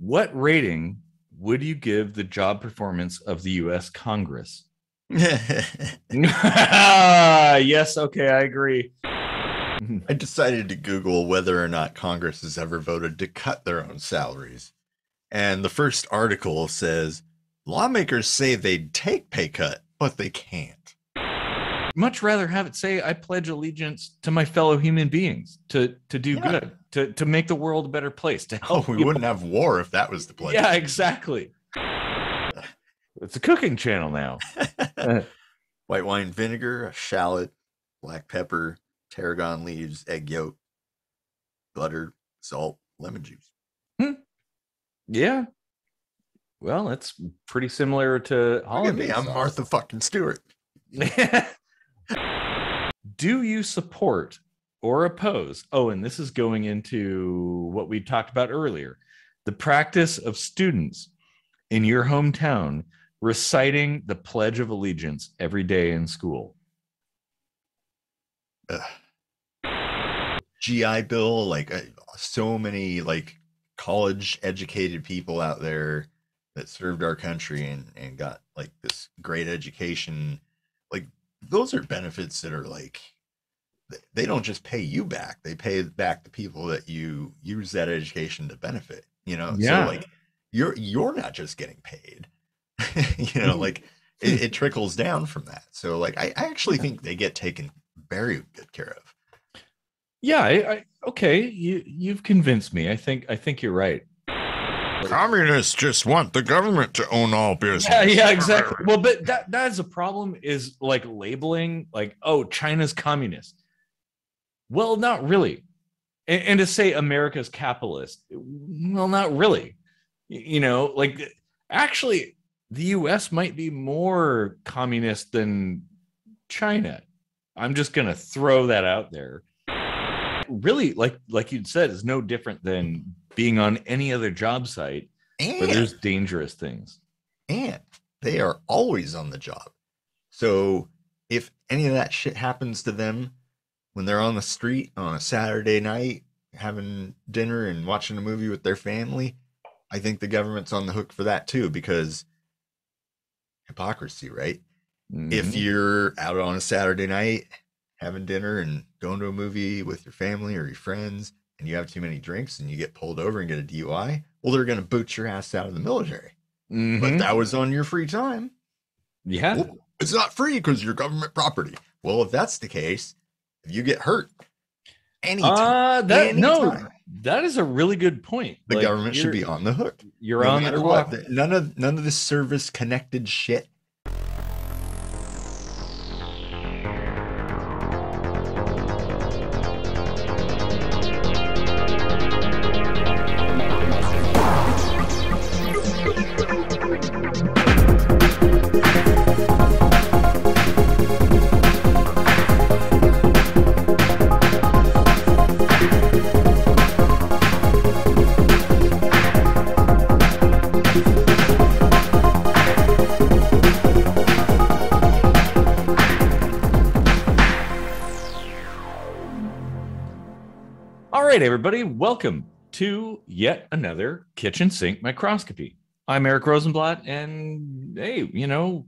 What rating would you give the job performance of the U.S. Congress? Yes, okay, I agree. I decided to Google whether or not Congress has ever voted to cut their own salaries. And the first article says lawmakers say they'd take pay cut, but they can't. Much rather have it say I pledge allegiance to my fellow human beings to do Yeah. good, to make the world a better place, to Oh, help we people. wouldn't have war if that was the pledge. Yeah, exactly. It's a cooking channel now. White wine vinegar, a shallot, black pepper, tarragon leaves, egg yolk, butter, salt, lemon juice. Yeah. Well, it's pretty similar to Look at hollandaise me, I'm sauce. Martha fucking Stewart. Do you support or oppose? Oh, and this is going into what we talked about earlier, the practice of students in your hometown reciting the Pledge of Allegiance every day in school. GI Bill, like so many like college educated people out there that served our country and got like this great education. Like those are benefits that are like they don't just pay you back, they pay back the people that you use that education to benefit, you know. Yeah. So like you're not just getting paid. You know, like it trickles down from that. So like I actually think they get taken very good care of. Yeah, okay, you've convinced me. I think you're right. Communists just want the government to own all business. Yeah, exactly. Well, but that is a problem, is like labeling like, oh, China's communist. Well, not really. And to say America's capitalist, well, not really. You know, like actually the US might be more communist than China. I'm just going to throw that out there. Really, like you'd said, is no different than being on any other job site where there's dangerous things. And they are always on the job. So if any of that shit happens to them when they're on the street on a Saturday night having dinner and watching a movie with their family, I think the government's on the hook for that too, because hypocrisy, right? Mm-hmm. If you're out on a Saturday night having dinner and going to a movie with your family or your friends and you have too many drinks and you get pulled over and get a DUI, well, they're going to boot your ass out of the military. Mm-hmm. But that was on your free time. Yeah. Well, it's not free because you're government property. Well, if that's the case, if you get hurt anytime, that is a really good point. The government should be on the hook. You're no on the clock. None of the service connected shit. All right, everybody, welcome to yet another kitchen sink microscopy. I'm Erik Rosenblatt, and hey, you know,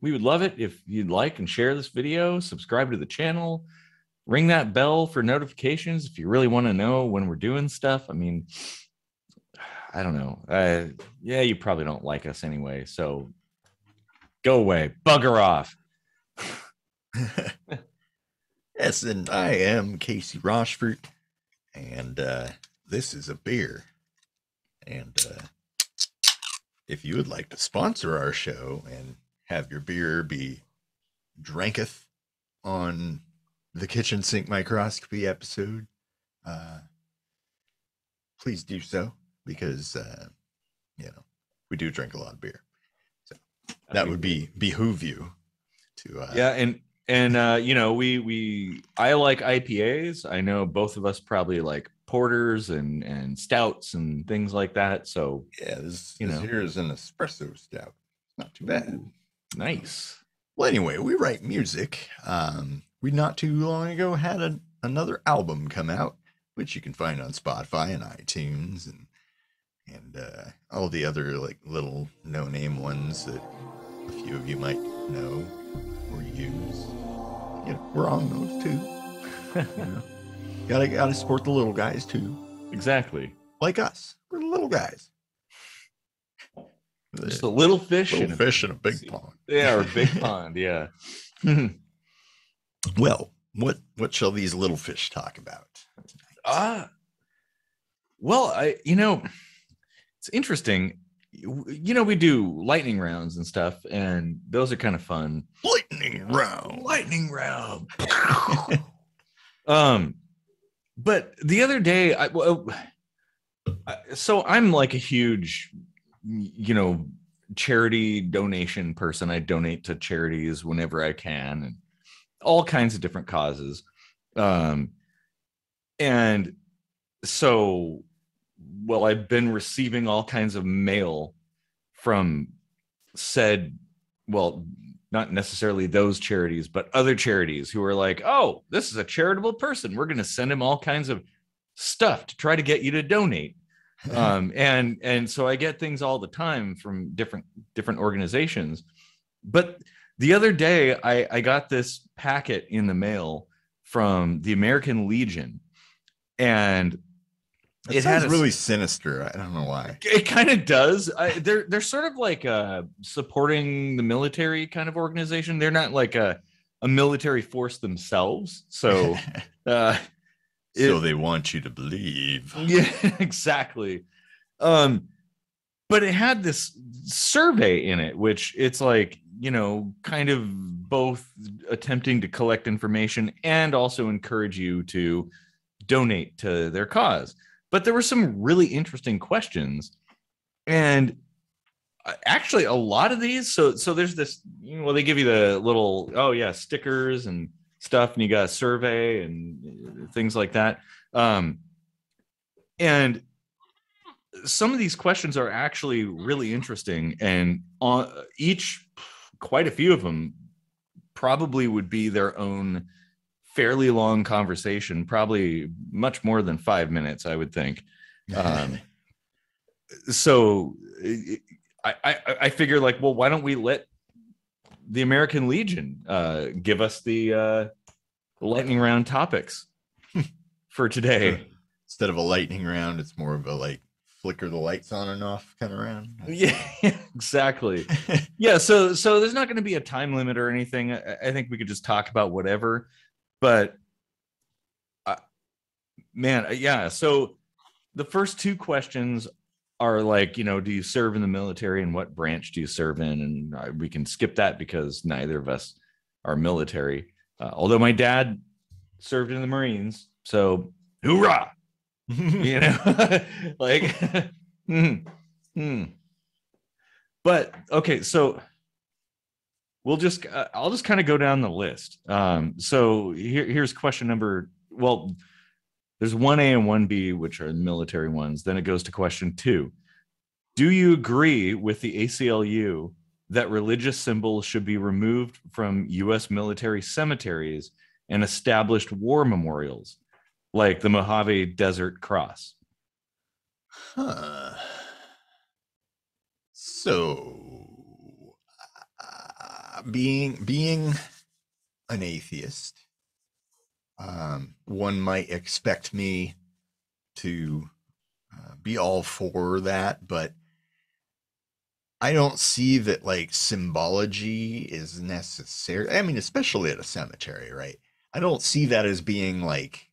we would love it if you'd like and share this video, subscribe to the channel, ring that bell for notifications if you really want to know when we're doing stuff. I mean, I don't know. Yeah, you probably don't like us anyway, so go away, bugger off. Yes, and I am Casey Rochford. And this is a beer. And if you would like to sponsor our show and have your beer be dranketh on the kitchen sink microscopy episode, please do so, because you know, we do drink a lot of beer. So that would behoove you to yeah. And you know, I like IPAs. I know both of us probably like porters and stouts and things like that. So yeah, this here is an espresso stout. Not too bad. Ooh, nice. Well, anyway, we write music. We not too long ago had another album come out, which you can find on Spotify and iTunes and and all the other like little no-name ones that a few of you might know or use. You know, we're on those too. You know, gotta support the little guys too. Exactly. Like us, we're the little guys. Just a little fish, in a big pond. Yeah, or a big pond. Yeah. Well, what shall these little fish talk about tonight? Well, it's interesting. We do lightning rounds and stuff, and those are kind of fun. Lightning round. But the other day, so I'm like a huge, charity donation person. I donate to charities whenever I can, and all kinds of different causes. And so, well, I've been receiving all kinds of mail from said, well, not necessarily those charities, but other charities who are like, oh, this is a charitable person. We're going to send him all kinds of stuff to try to get you to donate. And so I get things all the time from different organizations. But the other day, I got this packet in the mail from the American Legion, and it sounds really sinister. I don't know why. It kind of does. They're sort of like supporting the military kind of organization. They're not like a military force themselves. So so they want you to believe. Yeah, exactly. But it had this survey in it, which it's like, kind of both attempting to collect information and also encourage you to donate to their cause. But there were some really interesting questions, and actually a lot of these. So there's this, they give you the little, stickers and stuff, and you got a survey and things like that. And some of these questions are actually really interesting, and on quite a few of them probably would be their own fairly long conversation, probably much more than 5 minutes, I would think. So I figure, like, well, why don't we let the American Legion give us the lightning round topics for today? Instead of a lightning round, it's more of a like flicker the lights on and off kind of round. Yeah, exactly. Yeah, so there's not going to be a time limit or anything. I think we could just talk about whatever. But man, yeah. So the first two questions are like, do you serve in the military, and what branch do you serve in? And we can skip that because neither of us are military. Although my dad served in the Marines, so hoorah! Like, But okay, so I'll just kind of go down the list. So here's question number. Well, there's 1A and 1B, which are the military ones. Then it goes to question 2. Do you agree with the ACLU that religious symbols should be removed from U.S. military cemeteries and established war memorials, like the Mojave Desert Cross? So, being an atheist, one might expect me to be all for that, but I don't see that like symbology is necessary. I mean, especially at a cemetery, right? I don't see that as being like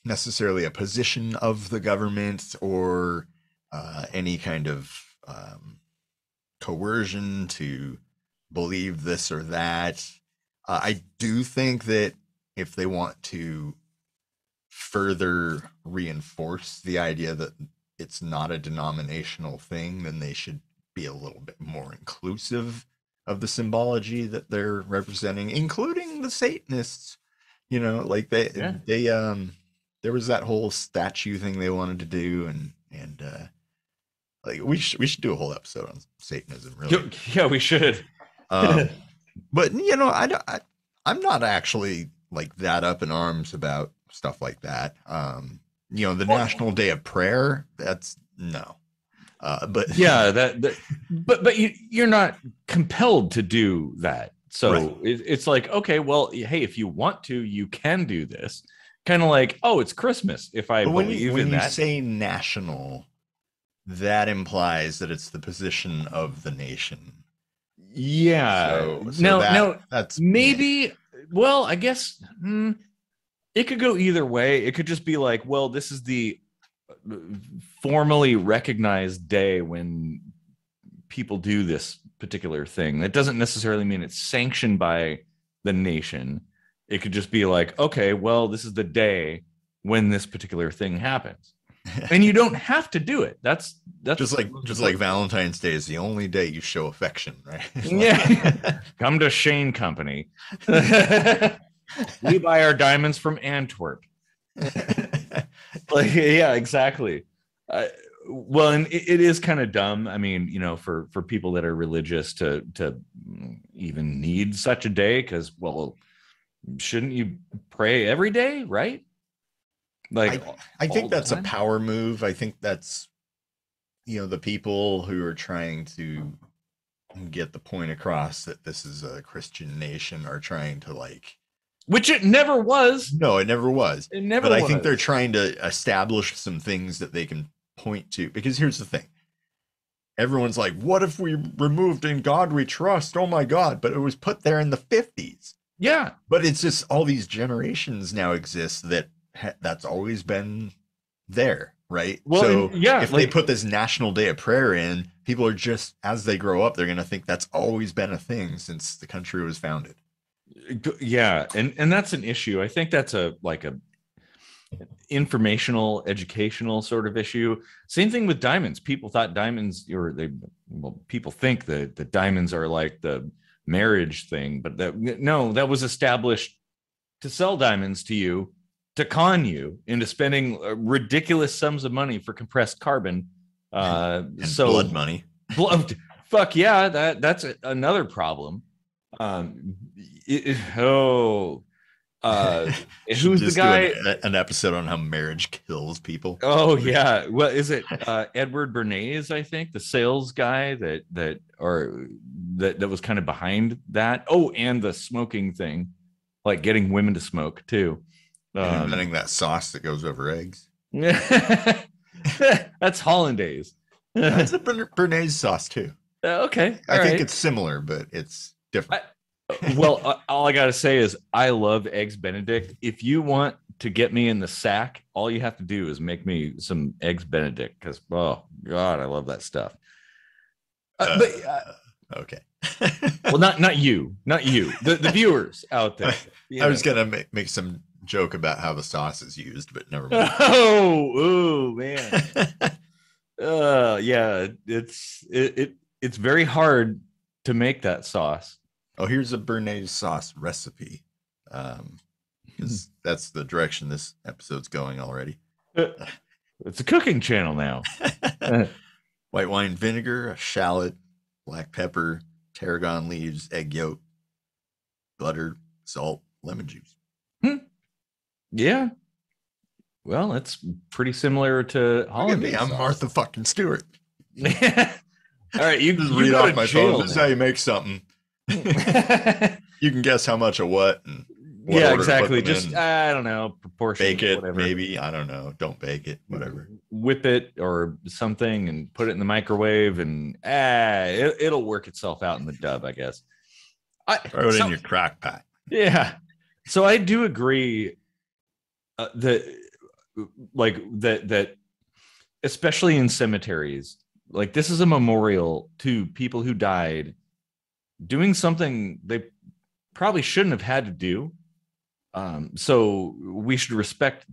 necessarily a position of the government or any kind of coercion to believe this or that. I do think that if they want to further reinforce the idea that it's not a denominational thing, then they should be a little bit more inclusive of the symbology that they're representing, including the Satanists. Like there was that whole statue thing they wanted to do, and like we should do a whole episode on Satanism, really. Yeah, we should. But I'm not actually like that up in arms about stuff like that. The Well, National Day of Prayer, that's no. But yeah, but you're not compelled to do that. right. So it's like, okay, well, hey, if you want to, you can do this. Kind of like, oh, it's Christmas. If I But believe when in you that, say national, that implies that it's the position of the nation. yeah. So No, that's meh. maybe. Well, I guess it could go either way. It could just be like, well, this is the formally recognized day when people do this particular thing. That doesn't necessarily mean it's sanctioned by the nation. It could just be like, okay, well, this is the day when this particular thing happens. And you don't have to do it. That's Just like Valentine's Day is the only day you show affection, right? yeah. Come to Shane Company. We buy our diamonds from Antwerp. Like, yeah, exactly. Well, and it is kind of dumb. I mean, for people that are religious to even need such a day, because, well, shouldn't you pray every day, right? Like, I I all think the that's a time. power move. I think that's the people who are trying to get the point across that this is a Christian nation are trying to like. Which it never was. No, it never was. It But never I think they're was. trying to establish some things that they can point to. Because here's the thing. Everyone's like, what if we removed "In God We Trust"? Oh my God. But it was put there in the 50s. Yeah. But it's just all these generations now exist that that's always been there, right? Well, and So yeah, if they like, put this National Day of Prayer in, people are just, as they grow up, they're going to think that's always been a thing since the country was founded. yeah, and that's an issue. I think that's a like a informational, educational sort of issue. Same thing with diamonds. People thought diamonds, or people think that the diamonds are like the marriage thing, but no, that was established to sell diamonds to you, to con you into spending ridiculous sums of money for compressed carbon. And blood So, money. blood, fuck yeah, that's another problem. Oh, uh, Should who's the just do guy? an episode on how marriage kills people. Oh yeah. Well, is it Edward Bernays? I think the sales guy that was kind of behind that. Oh, and the smoking thing, like getting women to smoke too. And Um, inventing that sauce that goes over eggs. that's hollandaise. That's a Bernaise sauce too. Okay, I all think right. it's similar, but it's different. Well, all I gotta say is I love eggs Benedict. If you want to get me in the sack, all you have to do is make me some eggs Benedict, because, oh God, I love that stuff. Uh, But okay. well, not you, the viewers out there. I was gonna make some joke about how the sauce is used, but never mind. Oh man. Yeah, it's very hard to make that sauce. Oh, here's a Bernaise sauce recipe. Because that's the direction this episode's going already. It's a cooking channel now. White wine vinegar, a shallot, black pepper, tarragon leaves, egg yolk, butter, salt, lemon juice. Yeah. Well, it's pretty similar to Look at hollandaise me, I'm sauce. Martha fucking Stewart. All right, you Just you read go off to my phone. jail This is how you make something. now. You can guess how much of what and what Yeah, order to put exactly. them Just in. I don't know, proportion, Bake it, whatever. maybe. I don't know. Don't bake it. Whatever. Whip it or something and put it in the microwave, and it'll work itself out in the dub, I guess. Throw it in your crock pot. Yeah. So I do agree that that especially in cemeteries, like, this is a memorial to people who died doing something they probably shouldn't have had to do. So we should respect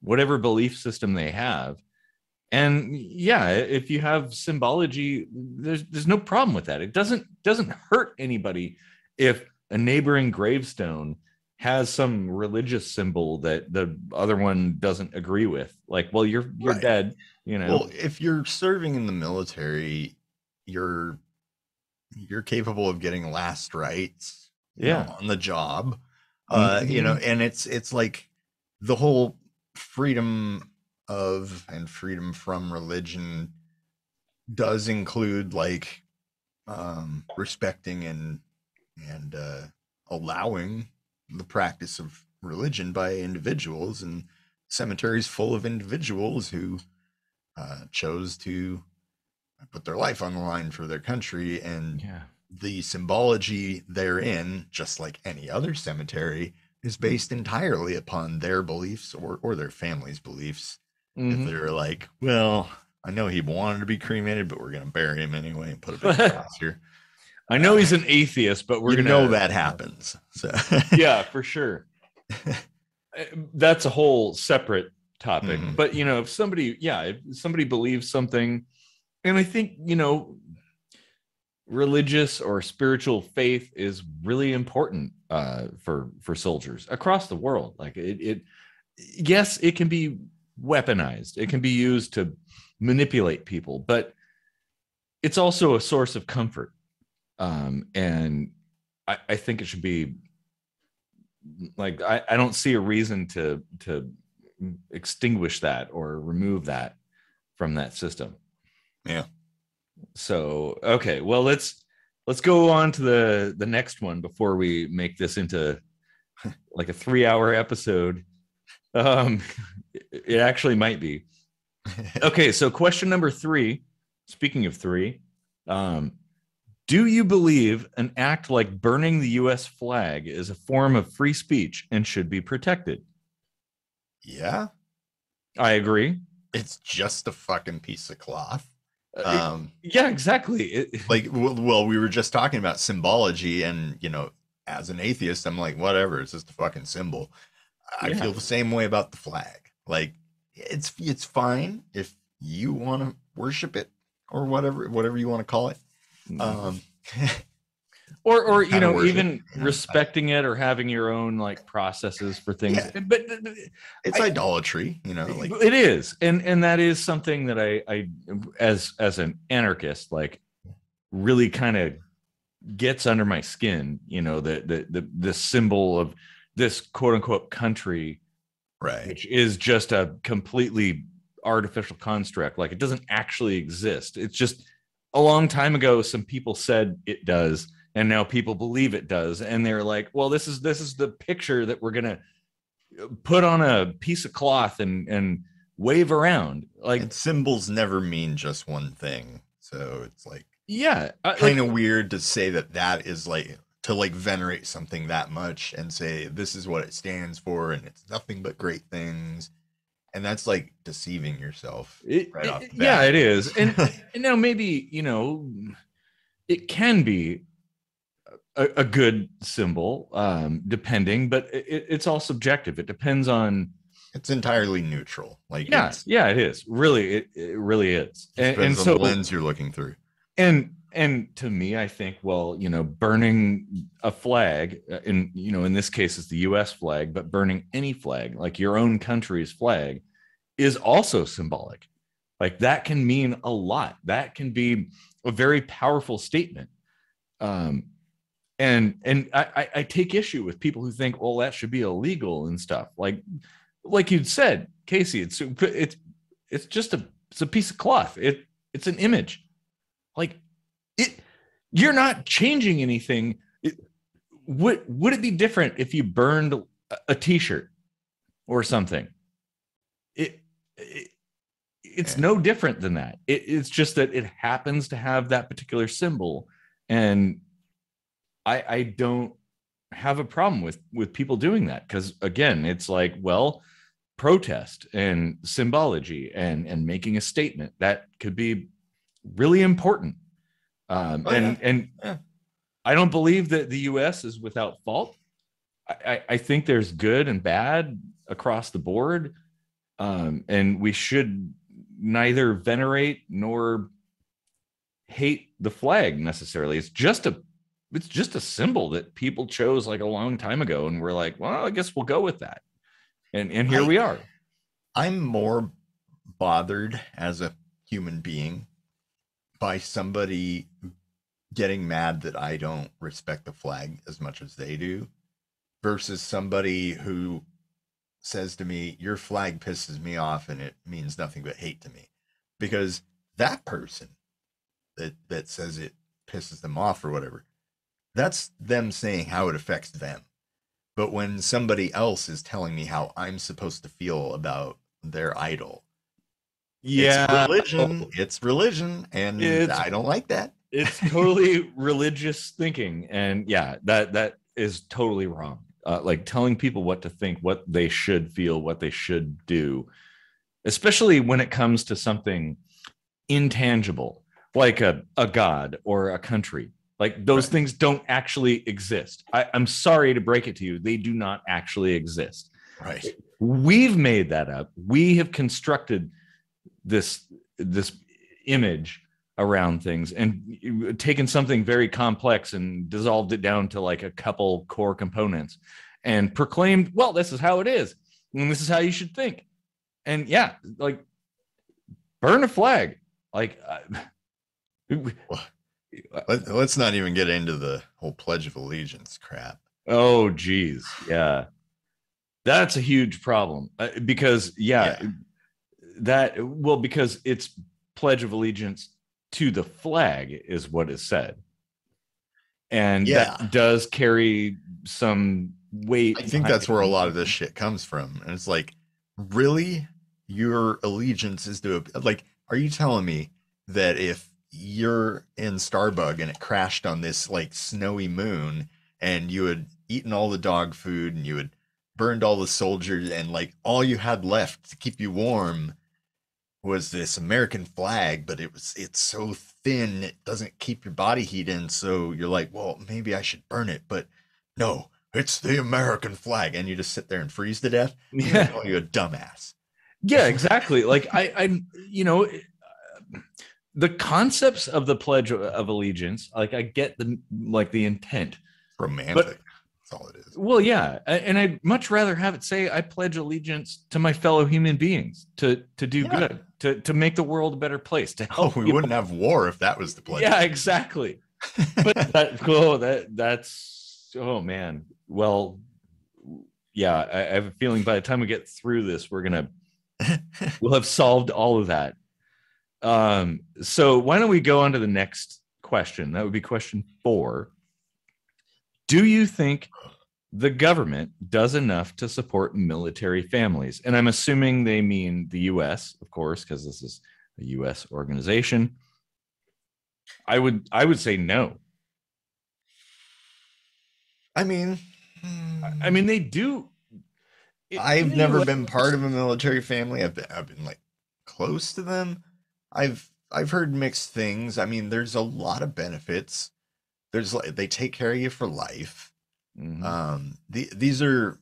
whatever belief system they have. And yeah, if you have symbology, there's no problem with that. It doesn't hurt anybody if a neighboring gravestone has some religious symbol that the other one doesn't agree with. Like, well, you're Right. dead, Well, if you're serving in the military, you're capable of getting last rites, Yeah. on the job. Mhm. And it's like the whole freedom of and freedom from religion does include like respecting and allowing the practice of religion by individuals, and cemeteries full of individuals who chose to put their life on the line for their country, and Yeah. the symbology therein, just like any other cemetery, is based entirely upon their beliefs or their family's beliefs. If they're like, well, I know he wanted to be cremated, but we're going to bury him anyway and put a big cross here. I know he's an atheist, but we're you gonna know that happens. So yeah, for sure. That's a whole separate topic. Mhm. But if somebody believes something, and I think religious or spiritual faith is really important for soldiers across the world. Like yes, it can be weaponized, it can be used to manipulate people, but it's also a source of comfort. And I think it should be like, I don't see a reason to extinguish that or remove that from that system. Yeah. So okay, well, let's go on to the next one before we make this into like a 3-hour episode. It actually might be. Okay, so question number 3, speaking of 3, do you believe an act like burning the US flag is a form of free speech and should be protected? Yeah. I agree. It's just a fucking piece of cloth. Yeah, exactly. Like, well, we were just talking about symbology, and as an atheist, I'm like, whatever, it's just a fucking symbol. I feel the same way about the flag. Like, it's fine if you want to worship it or whatever you want to call it. Or even respecting it or having your own like processes for things. Yeah. But it's idolatry, like it is, and that is something that I as an anarchist, like, really kind of gets under my skin. The symbol of this quote unquote country, right, which is just a completely artificial construct. Like, it doesn't actually exist. It's just a long time ago some people said it does, and now people believe it does, and they're like, well, this is the picture that we're gonna put on a piece of cloth and wave around. Like, and symbols never mean just one thing, so it's like, yeah, kind of weird to say that is like to like venerate something that much and say this is what it stands for and it's nothing but great things. And that's like deceiving yourself right off the bat. Yeah, it is. And now maybe, it can be a good symbol, depending, but it's all subjective. It depends on. It's entirely neutral. Like, yeah, it is. Really, it really is. And so the lens you're looking through. And to me, I think, well, burning a flag, in this case, it's the US flag, but burning any flag, like your own country's flag, is also symbolic. Like, that can mean a lot. That can be a very powerful statement. And I take issue with people who think, well, that should be illegal and stuff. Like you'd said, Casey, it's just a piece of cloth. It's an image. Like, you're not changing anything. Would it be different if you burned a t-shirt or something? It's no different than that. It's just that it happens to have that particular symbol, and I don't have a problem with people doing that, because again, it's like, well, protest and symbology and making a statement that could be really important. And I don't believe that the US is without fault. I think there's good and bad across the board. And we should neither venerate nor hate the flag necessarily. It's just a symbol that people chose like a long time ago, and we're like, well, I guess we'll go with that. And here we are. I'm more bothered as a human being by somebody getting mad that I don't respect the flag as much as they do, versus somebody who says to me, your flag pisses me off and it means nothing but hate to me, because that person that says it pisses them off or whatever, that's them saying how it affects them. But when somebody else is telling me how I'm supposed to feel about their idol, it's Yeah, religion. It's religion, and it's I don't like that. it's totally religious thinking, and yeah, that is totally wrong. Like telling people what to think, what they should feel, what they should do, especially when it comes to something intangible like a god or a country. Like those Right. things don't actually exist. I'm sorry to break it to you, they do not actually exist. Right. We've made that up. We have constructed this image around things and taken something very complex and dissolved it down to like a couple core components and proclaimed, well, this is how it is and this is how you should think. And yeah, like burn a flag. Like Well, let's not even get into the whole Pledge of Allegiance crap. oh geez, yeah, that's a huge problem because yeah, Yeah. that well because it's pledge of allegiance to the flag is what is said, and Yeah. that does carry some weight. I think that's where a lot of this shit comes from. And it's like, really? Your allegiance is to, like, are you telling me that if you're in Starbug and it crashed on this like snowy moon and you had eaten all the dog food and you had burned all the soldiers and like all you had left to keep you warm was this American flag, but it's so thin it doesn't keep your body heat in, so you're like, well, maybe I should burn it, but no, it's the American flag, and you just sit there and freeze to death? I'm gonna Yeah, call you a dumbass. yeah, exactly. Like I you know, the concepts of the pledge of allegiance, like I get the like the intent, Romantic. but That's all it is. well, yeah, and I'd much rather have it say I pledge allegiance to my fellow human beings to do Yeah. good, to make the world a better place, to Oh, help we people. wouldn't have war if that was the pledge. Yeah, exactly. But that's oh man. Well, yeah, I have a feeling by the time we get through this, we'll have solved all of that. So why don't we go on to the next question? That would be question 4. Do you think the government does enough to support military families? And I'm assuming they mean the US, of course, because this is a US organization. I would say no. I mean, I mean they do. In I've the never US, been part of a military family. I've been like close to them. I've heard mixed things. I mean, there's a lot of benefits. There's like they take care of you for life. mm-hmm. These are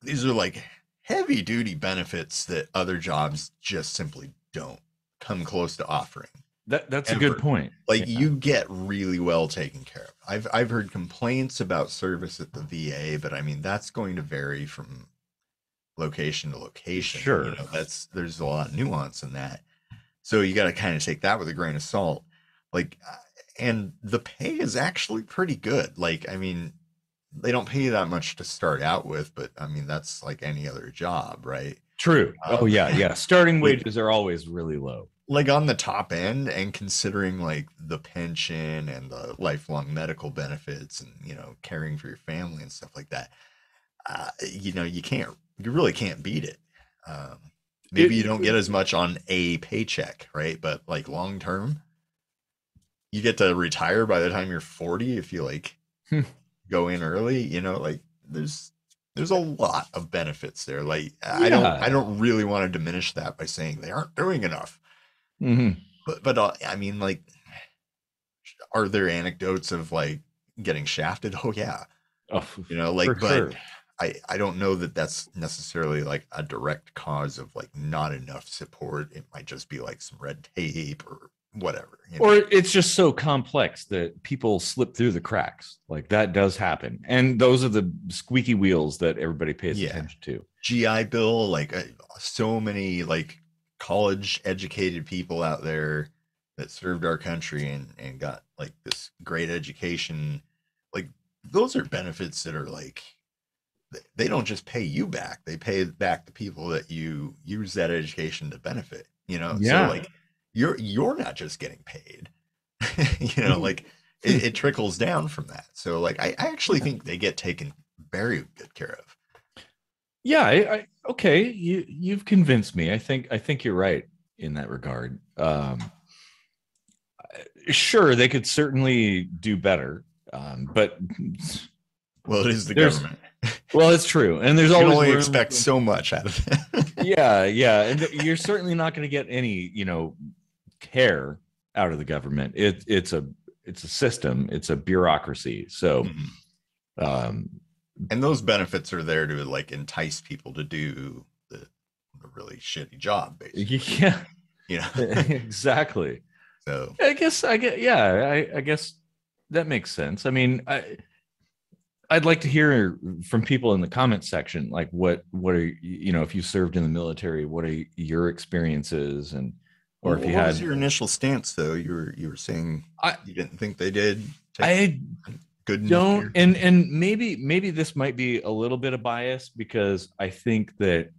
like heavy duty benefits that other jobs just simply don't come close to offering. That's a Ever. good point. Like Yeah. you get really well taken care of. I've heard complaints about service at the VA, but I mean that's going to vary from location to location. Sure. You know, there's a lot of nuance in that. So you got to kind of take that with a grain of salt. Like, and the pay is actually pretty good. Like, I mean, they don't pay you that much to start out with, but I mean, that's like any other job, right? True. Oh yeah, yeah. Starting like- wages are always really low. Like on the top end, and considering like the pension and the lifelong medical benefits and, you know, caring for your family and stuff like that, you know, you really can't beat it. Maybe you don't get as much on a paycheck, right? But like long term, you get to retire by the time you're 40 if you like go in early, you know, like there's a lot of benefits there. Like I don't really want to diminish that by saying they aren't doing enough. Mm-hmm. But I mean, like, are there anecdotes of like getting shafted? Oh yeah. Oh, You know, like, but sure. I don't know that that's necessarily like a direct cause of like not enough support. It might just be like some red tape or whatever. You know? Or it's just so complex that people slip through the cracks. Like that does happen. And those are the squeaky wheels that everybody pays attention to. GI Bill, like so many like college educated people out there that served our country and got like this great education. Like those are benefits that are like they don't just pay you back, they pay back the people that you use that education to benefit, you know? So Yeah. like you're not just getting paid, you know, like it trickles down from that. So like I actually think they get taken very good care of. Yeah, okay, you've convinced me. I think you're right in that regard. Sure, they could certainly do better, but Well, it is the there's government. well, it's true, and there's You can always only room. expect so much out of them. Yeah, yeah, and you're certainly not going to get any, care out of the government. It's a system. It's a bureaucracy. So, Mhm. um, And those benefits are there to like entice people to do the really shitty job, basically. yeah, You know. exactly. So I guess that makes sense. I mean, I'd like to hear from people in the comment section, like what are if you served in the military, what are your experiences, and or if you what was had. your initial stance though? You were saying I you didn't think they did take I good enough don't, care. and maybe this might be a little bit of bias, because I think that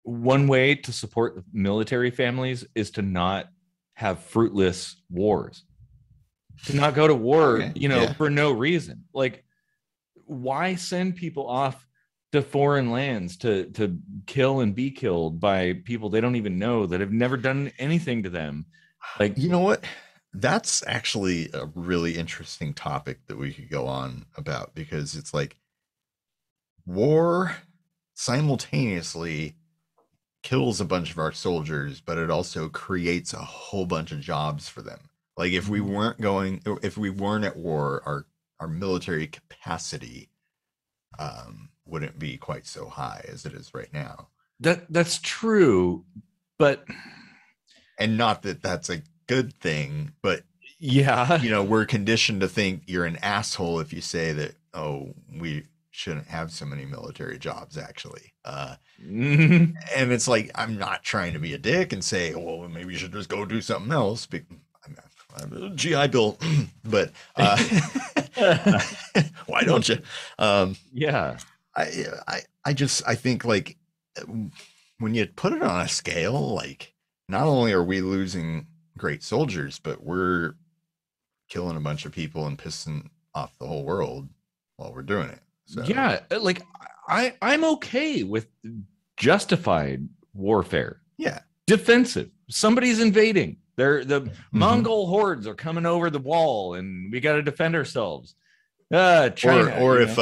one way to support military families is to not have fruitless wars, to not go to war, Okay. Yeah. for no reason. Like, why send people off to foreign lands to kill and be killed by people they don't even know, that have never done anything to them? Like, You know what? That's actually a really interesting topic that we could go on about because it's like war simultaneously kills a bunch of our soldiers, but it also creates a whole bunch of jobs for them. Like if we weren't at war, our military capacity wouldn't be quite so high as it is right now. that's true, but And not that that's a good thing, but yeah. you know, we're conditioned to think you're an asshole if you say that, oh, we shouldn't have so many military jobs actually. Mhm. And it's like, I'm not trying to be a dick and say, well, maybe you should just go do something else. I'm a GI Bill, but why don't you? Yeah. I think like when you put it on a scale, like not only are we losing great soldiers, but we're killing a bunch of people and pissing off the whole world while we're doing it. So Yeah, like I'm okay with justified warfare. yeah. Defensive. Somebody's invading. The Mm-hmm. Mongol hordes are coming over the wall, and we got to defend ourselves. Or China, or if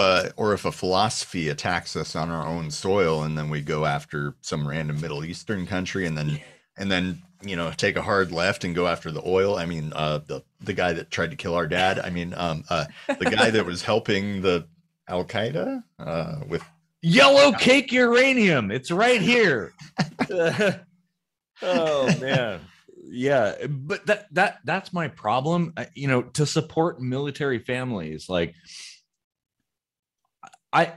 a philosophy attacks us on our own soil and then we go after some random Middle Eastern country and then you know take a hard left and go after the oil. I mean the guy that tried to kill our dad. I mean the guy that was helping the Al Qaeda with Yellow cake uranium. It's right here. Oh man. Yeah, but that's my problem. To support military families, like I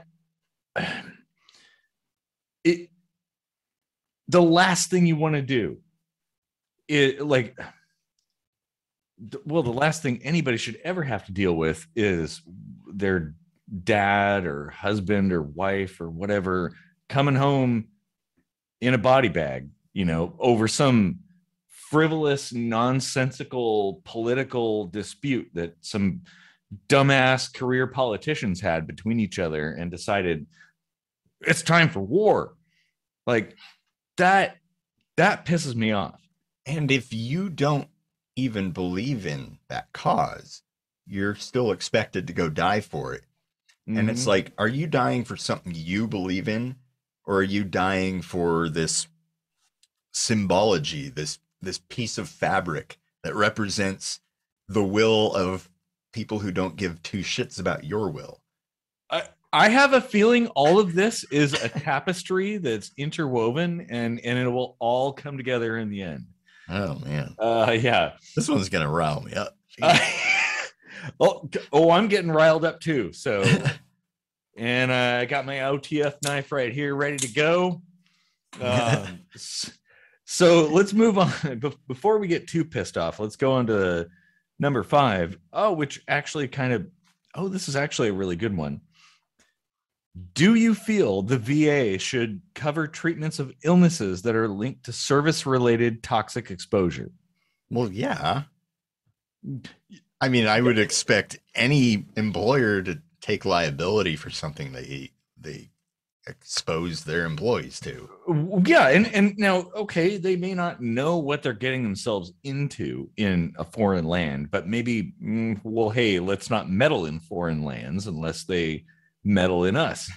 it the last thing you want to do is like, well, the last thing anybody should ever have to deal with is their dad or husband or wife or whatever coming home in a body bag, over some frivolous, nonsensical political dispute that some dumbass career politicians had between each other and decided it's time for war. Like, that pisses me off. and if you don't even believe in that cause, you're still expected to go die for it. And it's Mm-hmm. like, are you dying for something you believe in, or are you dying for this symbology, this piece of fabric that represents the will of people who don't give two shits about your will? I have a feeling all of this is a tapestry that's interwoven, and it will all come together in the end. Oh man, Yeah. this one's gonna rile me up. Uh, I'm getting riled up too. So, and I got my OTF knife right here, ready to go. Um, so let's move on. Before we get too pissed off, let's go on to number 5. Oh, which actually this is actually a really good one. Do you feel the VA should cover treatments of illnesses that are linked to service-related toxic exposure? Well, yeah. I mean, I would expect any employer to take liability for something they expose their employees to. Yeah, and now, okay, they may not know what they're getting themselves into in a foreign land, but maybe, well, hey, let's not meddle in foreign lands unless they meddle in us.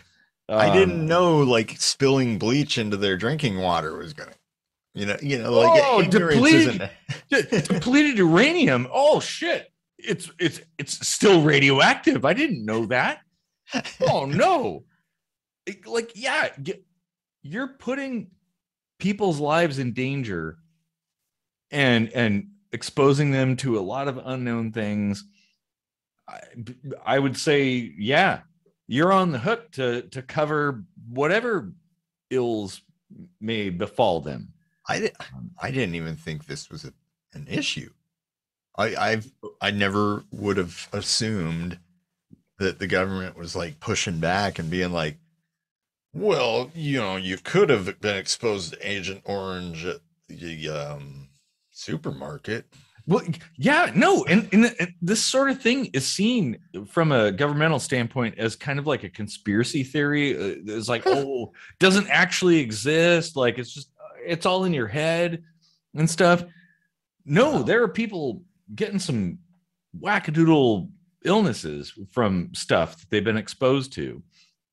I didn't know like spilling bleach into their drinking water was gonna, like depleted uranium. Oh shit, it's still radioactive. I didn't know that. Oh no. Like, yeah, you're putting people's lives in danger and exposing them to a lot of unknown things. I would say, yeah, you're on the hook to cover whatever ills may befall them. I didn't even think this was an issue. I never would have assumed that the government was like pushing back and being like, well, you could have been exposed to Agent Orange at the supermarket. Well, yeah, no, and this sort of thing is seen from a governmental standpoint as kind of like a conspiracy theory. It's like, oh, doesn't actually exist. Like it's all in your head and stuff. No, there are people getting some wackadoodle illnesses from stuff that they've been exposed to,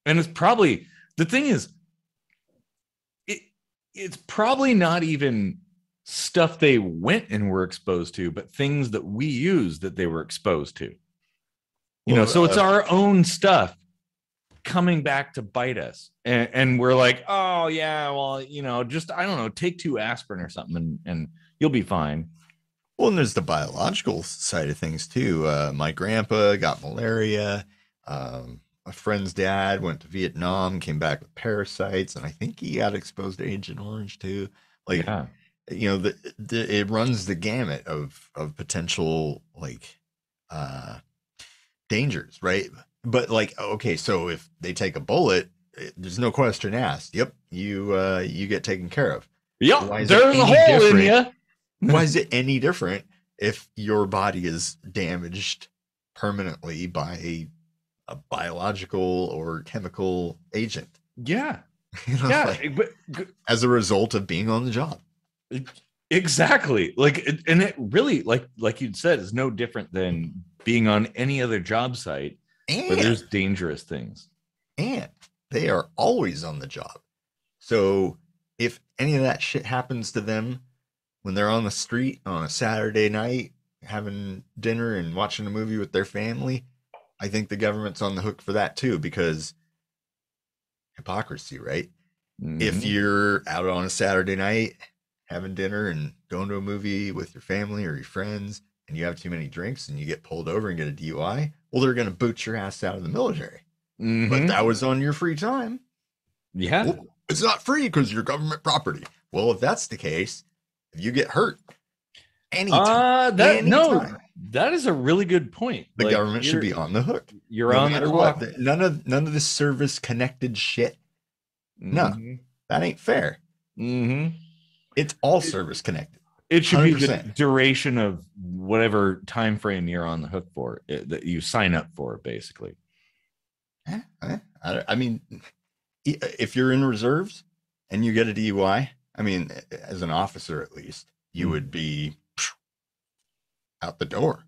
and it's probably. The thing is, it's probably not even stuff they went and were exposed to, but things that we use that they were exposed to. So it's our own stuff coming back to bite us. And we're like, oh, yeah, well, just, I don't know, take 2 aspirin or something and you'll be fine. Well, and there's the biological side of things, too. My grandpa got malaria. My friend's dad went to Vietnam, came back with parasites, and I think he got exposed to Agent Orange too. Like, yeah. It runs the gamut of potential like dangers, right? But like, okay, so if they take a bullet, there's no question asked. Yep, you get taken care of. Yep, there's a hole in you. Why is it any different if your body is damaged permanently by a biological or chemical agent? Yeah. But as a result of being on the job. Exactly. Like, and it really, like you'd said, is no different than being on any other job site where there's dangerous things. And they are always on the job. So if any of that shit happens to them when they're on the street on a Saturday night, having dinner and watching a movie with their family, I think the government's on the hook for that too, because hypocrisy, right? Mm-hmm. If you're out on a Saturday night having dinner and going to a movie with your family or your friends and you have too many drinks and you get pulled over and get a DUI, well, they're going to boot your ass out of the military. Mm-hmm. But that was on your free time. Yeah. Well, it's not free because you're government property. Well, if that's the case, if you get hurt anytime, that is a really good point. The government should be on the hook. You're on the hook. None of the service connected shit. No, that ain't fair. Mm-hmm. It's all service connected. It should 100%. Be the duration of whatever time frame you're on the hook for, that you sign up for, basically. I mean, if you're in reserves and you get a DUI, I mean, as an officer at least, you would be out the door.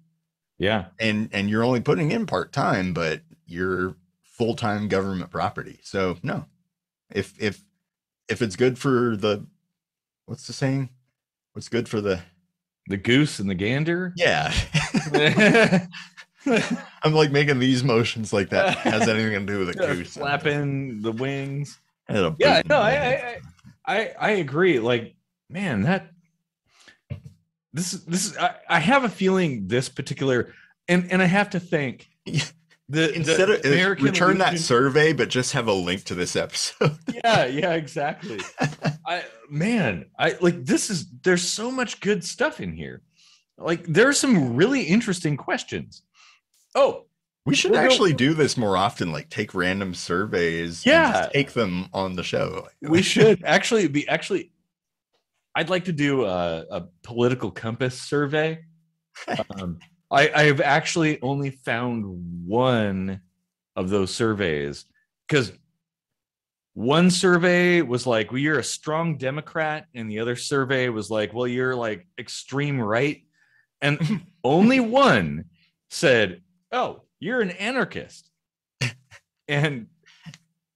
Yeah. And you're only putting in part-time, but you're full-time government property. So no. If it's good for the, what's the saying? What's good for the goose and the gander? Yeah. I'm like making these motions like that has anything to do with a goose. Flapping the wings. Yeah, no, I agree. Like, man, this is I have a feeling this particular and I have to think instead of American return Legion, that survey, but just have a link to this episode. yeah, exactly. There's so much good stuff in here. Like, there are some really interesting questions. Oh, We should actually do this more often, like take random surveys and just Yeah, take them on the show. we should actually. I'd like to do a political compass survey. Um, I have actually only found one of those surveys because one survey was like, well, you're a strong Democrat, and the other survey was like, well, you're like extreme right. And only one said, oh, you're an anarchist. And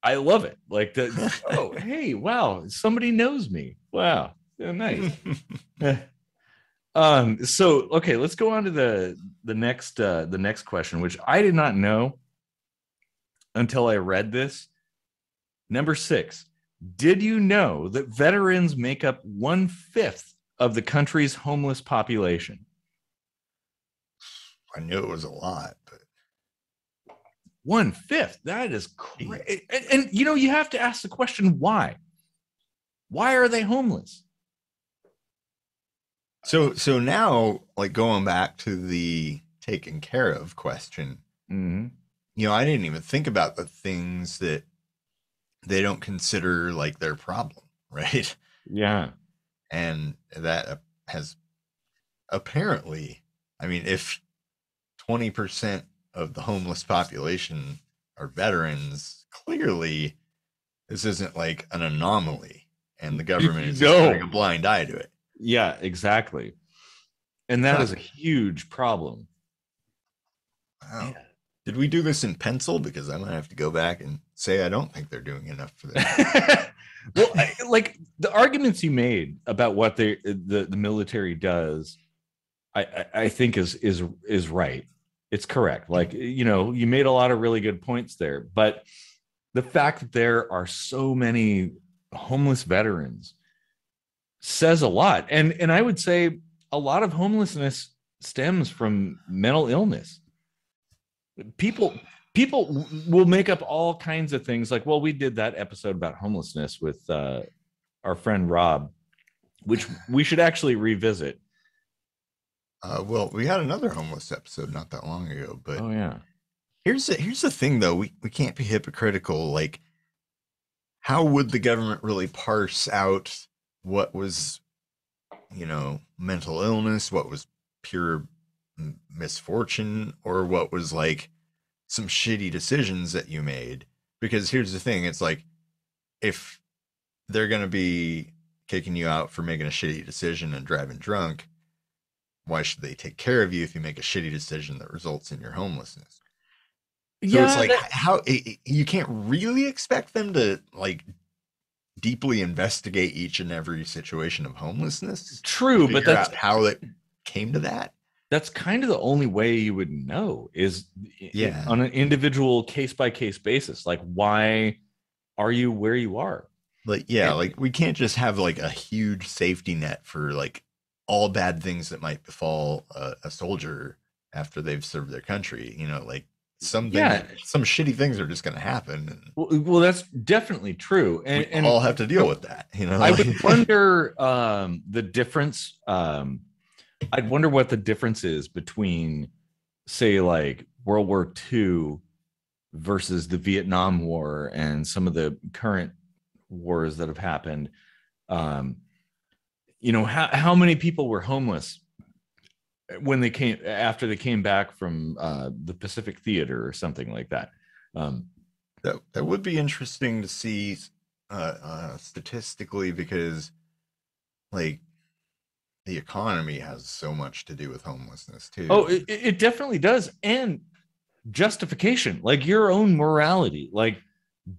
I love it. Like the oh, hey, wow, somebody knows me. Wow. Nice. So okay, let's go on to the next question, which I did not know until I read this. Number 6. Did you know that veterans make up 1/5 of the country's homeless population? I knew it was a lot, but 1/5. That is crazy. And you know, you have to ask the question, why? Why are they homeless? so now, like going back to the taken care of question, Mm-hmm. I didn't even think about the things that they don't consider like their problem, right? Yeah. And that has apparently, I mean, if 20% of the homeless population are veterans, clearly this isn't like an anomaly and the government is just turning a blind eye to it. Yeah, exactly. And that is a huge problem. Wow. Yeah. Did we do this in pencil? Because I might have to go back and say I don't think they're doing enough for that. Well, like the arguments you made about what the military does, I think is right. It's correct. Like, you made a lot of really good points there, but the fact that there are so many homeless veterans says a lot. And I would say a lot of homelessness stems from mental illness. People will make up all kinds of things. Like, well, we did that episode about homelessness with our friend Rob, which we should actually revisit. Well, we had another homeless episode not that long ago, but oh yeah, here's the thing though. We can't be hypocritical. Like, how would the government really parse out what was, mental illness, what was pure misfortune, or what was like some shitty decisions that you made? Because here's the thing, it's like, if they're going to be kicking you out for making a shitty decision and driving drunk, why should they take care of you if you make a shitty decision that results in your homelessness? So it's like, how you can't really expect them to like deeply investigate each and every situation of homelessness. True, but that's how it came to that. That's kind of the only way you would know, is on an individual case-by-case basis. Like, why are you where you are? Like, like we can't just have like a huge safety net for like all bad things that might befall a soldier after they've served their country. Like some shitty things are just going to happen. Well, that's definitely true. And all have to deal with that. I would wonder the difference. I'd wonder what the difference is between, say, like World War II versus the Vietnam War and some of the current wars that have happened. How many people were homeless when after they came back from the Pacific Theater or something like that? That would be interesting to see statistically, because like the economy has so much to do with homelessness too. Oh, it definitely does. And justification, like your own morality. Like,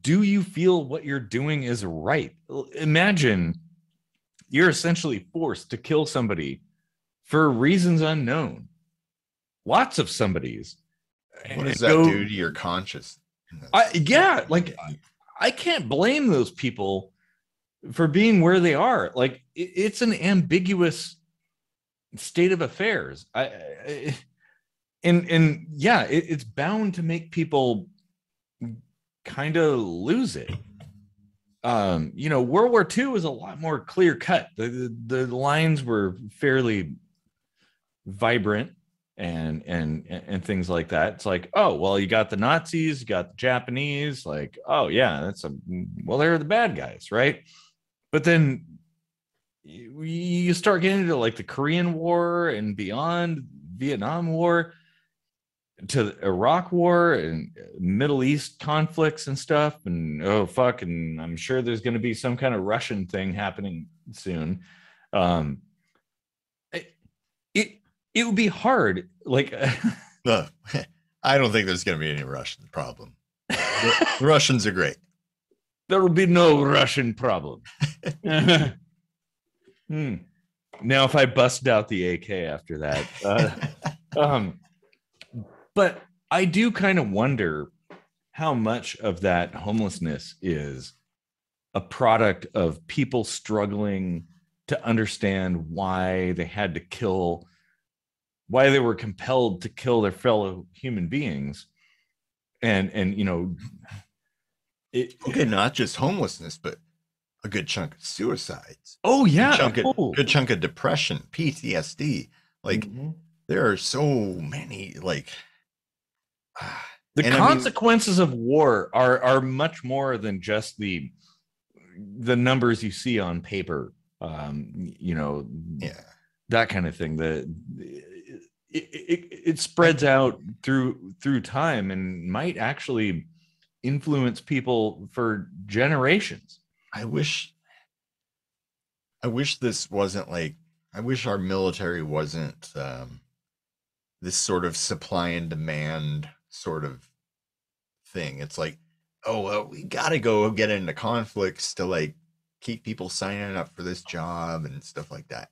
do you feel what you're doing is right? Imagine you're essentially forced to kill somebody for reasons unknown. Lots of somebody's. What does that do to your conscience? I can't blame those people for being where they are. Like, it's an ambiguous state of affairs. It's bound to make people kind of lose it. World War II was a lot more clear cut. The lines were fairly vibrant. and things like that. It's like, oh, well, you got the Nazis, you got the Japanese, like, oh yeah, well, they're the bad guys, right? But then you start getting into like the Korean War and beyond, Vietnam War, to the Iraq War and Middle East conflicts and stuff. And oh fuck, and I'm sure there's going to be some kind of Russian thing happening soon. Um, it it would be hard. Like, I don't think there's going to be any Russian problem. The Russians are great. There will be no Russian problem. Now, if I busted out the AK after that, but I do kind of wonder how much of that homelessness is a product of people struggling to understand why they had to kill, why they were compelled to kill their fellow human beings. And you know, okay, not just homelessness, but a good chunk of suicides. Oh yeah, good chunk of depression, PTSD. Like there are so many. Like the consequences of war are much more than just the numbers you see on paper. You know, that kind of thing. It spreads out through time and might actually influence people for generations. I wish this wasn't like, I wish our military wasn't this sort of supply and demand sort of thing. It's like, oh, well, we got to go get into conflicts to like keep people signing up for this job and stuff like that.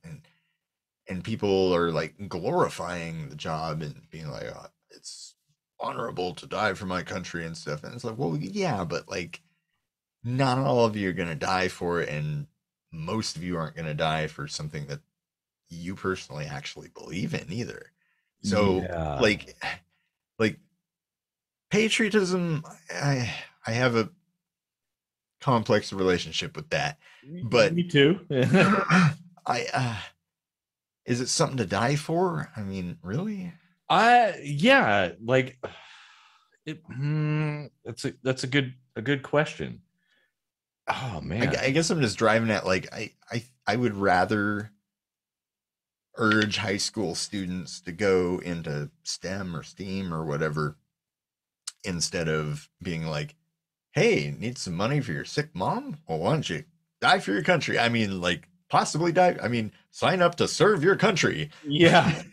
And people are like glorifying the job and being like, oh, it's honorable to die for my country and stuff. And it's like, well, yeah, but like, not all of you are going to die for it, and most of you aren't going to die for something that you personally actually believe in either. So like patriotism, I have a complex relationship with that, but me too. Is it something to die for? I mean, really? Yeah, like that's a good question. Oh man, I guess I'm just driving at like I would rather urge high school students to go into STEM or STEAM or whatever instead of being like, hey, need some money for your sick mom? Well, why don't you die for your country? I mean, like possibly die. I mean, sign up to serve your country. Yeah.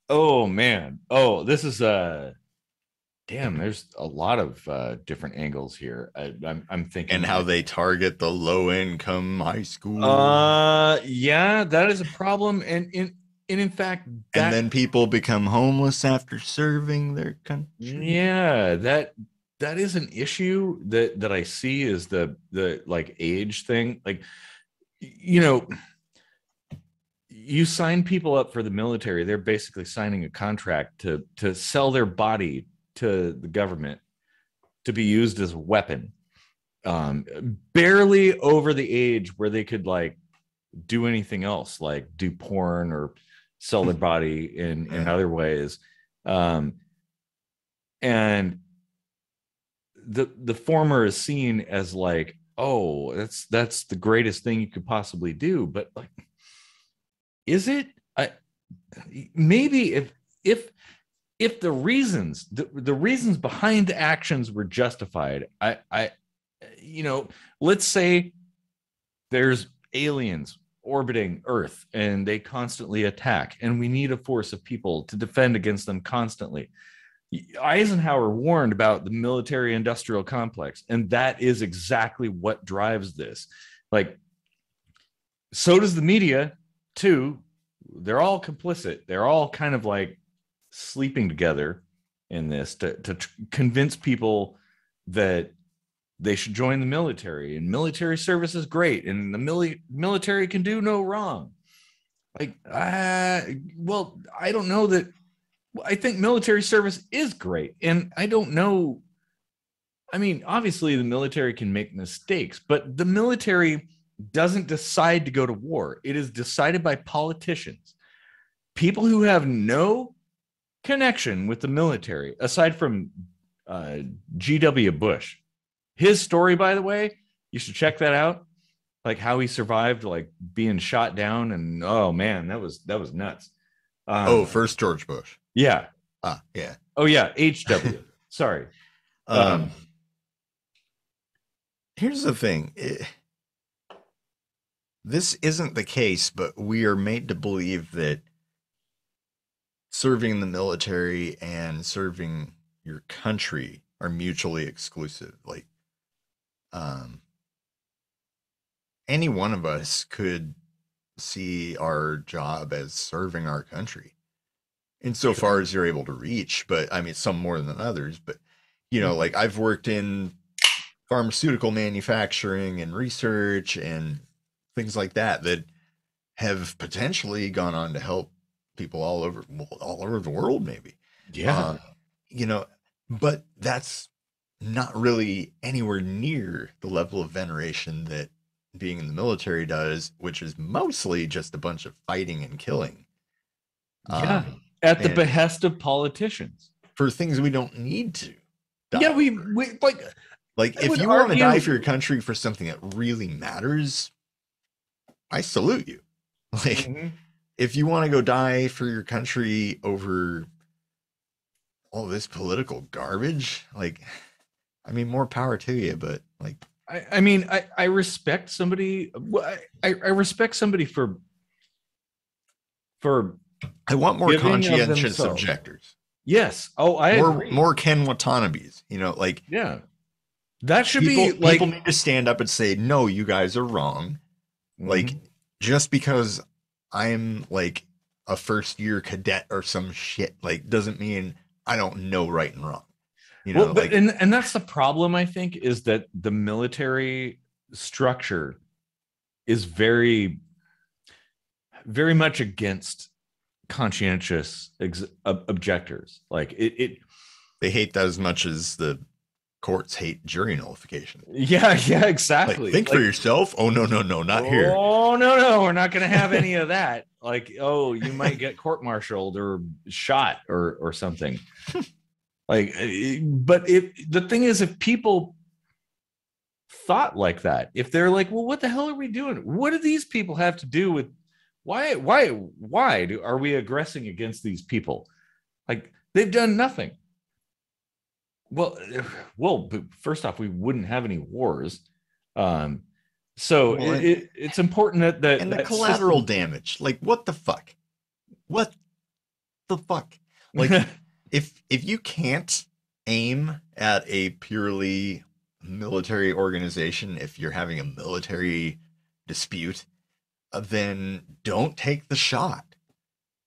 Oh man. Oh, this is damn, there's a lot of different angles here. I'm thinking, and how they target the low income high school. Yeah, that is a problem. And in fact, and then people become homeless after serving their country. Yeah, that is an issue that I see, is the like age thing. Like, you know, you sign people up for the military, they're basically signing a contract to sell their body to the government to be used as a weapon, barely over the age where they could like do anything else, like do porn or sell their body in other ways. And the former is seen as like, oh, that's the greatest thing you could possibly do. But like, is it? Maybe if the reasons behind the actions were justified, you know, let's say there's aliens orbiting Earth and they constantly attack, and we need a force of people to defend against them constantly. Eisenhower warned about the military industrial complex, and that is exactly what drives this. Like, so does the media too. They're all complicit. They're all kind of like sleeping together in this to convince people that they should join the military, and military service is great, and the military can do no wrong. Like, well, I don't know that. I think military service is great, and I don't know. I mean, obviously the military can make mistakes, but the military doesn't decide to go to war. It is decided by politicians, people who have no connection with the military aside from G.W. Bush. His story, by the way, you should check that out. Like how he survived, like being shot down, and oh man, that was nuts. First George Bush. Yeah. Yeah. Oh yeah, H.W. Sorry. Here's the thing. This isn't the case, but we are made to believe that serving in the military and serving your country are mutually exclusive. Like, any one of us could see our job as serving our country insofar as you're able to reach, but I mean, some more than others, but you know, like I've worked in pharmaceutical manufacturing and research and things like that have potentially gone on to help people all over the world, maybe. Yeah. You know, but that's not really anywhere near the level of veneration that being in the military does, which is mostly just a bunch of fighting and killing. Yeah. At the behest of politicians. For things we don't need to. Yeah, we like if you want to die for your country for something that really matters, I salute you. Like if you want to go die for your country over all this political garbage, like I mean, more power to you, but like I mean, I respect somebody. I respect somebody for I want more conscientious objectors. Yes. Oh, I agree. More Ken Watanabes, you know, like yeah. That should be like people need to stand up and say, no, you guys are wrong. Like just because I'm like a first year cadet or some shit, like doesn't mean I don't know right and wrong. You know, but and that's the problem, I think, is that the military structure is very, very much against conscientious objectors. Like they hate that as much as the courts hate jury nullification. Yeah, exactly. Like, think for yourself. Oh no, not here. Oh no, we're not going to have any of that. Like, oh, you might get court-martialed or shot or something. Like, but the thing is, if people thought like that, if they're like, well, what the hell are we doing? What do these people have to do with why are we aggressing against these people? Like, they've done nothing. Well, first off, we wouldn't have any wars. So it's important that and the collateral damage. Like, what the fuck? What the fuck? Like, if you can't aim at a purely military organization, if you're having a military dispute, then don't take the shot.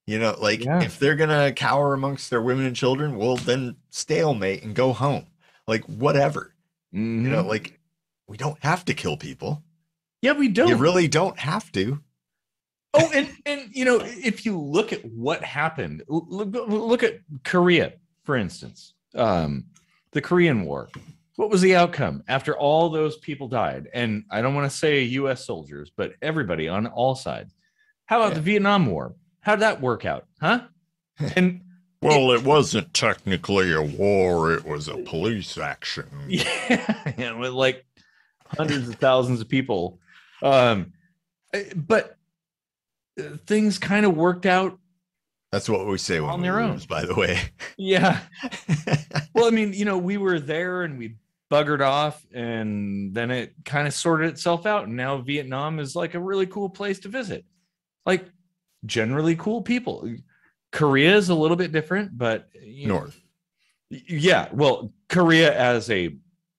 You know, like if they're gonna cower amongst their women and children, well, then stalemate and go home. Like, whatever. You know, like, we don't have to kill people. Yeah, we don't. You really don't have to. Oh, and you know, if you look at what happened, look at Korea, for instance, the Korean War. What was the outcome after all those people died? And I don't want to say U.S. soldiers, but everybody on all sides. How about the Vietnam War? How'd that work out? Huh? And well, it wasn't technically a war. It was a police action. Yeah, with like hundreds of thousands of people. But things kind of worked out. That's what we say on their own, by the way. Yeah. Well, I mean, you know, we were there and we buggered off, and then it kind of sorted itself out. And now Vietnam is like a really cool place to visit. Like, generally cool people. Korea is a little bit different, but North. Yeah. Well, Korea as a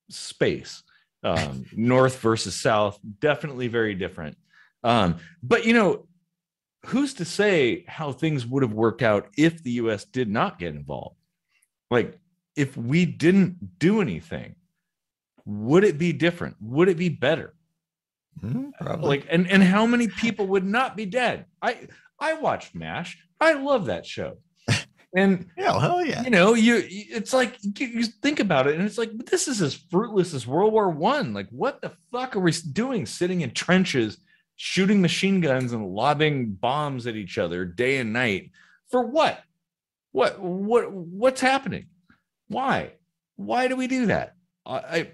space, North versus South, definitely very different. But, you know, who's to say how things would have worked out if the U.S. did not get involved? Like, if we didn't do anything, would it be different? Would it be better? Probably. Like, and how many people would not be dead? I watched MASH. I love that show. And yeah, hell yeah. You know, it's like you think about it, and it's like, this is as fruitless as World War I. Like, what the fuck are we doing, sitting in trenches, shooting machine guns and lobbing bombs at each other day and night for what? What's happening? Why do we do that? Uh,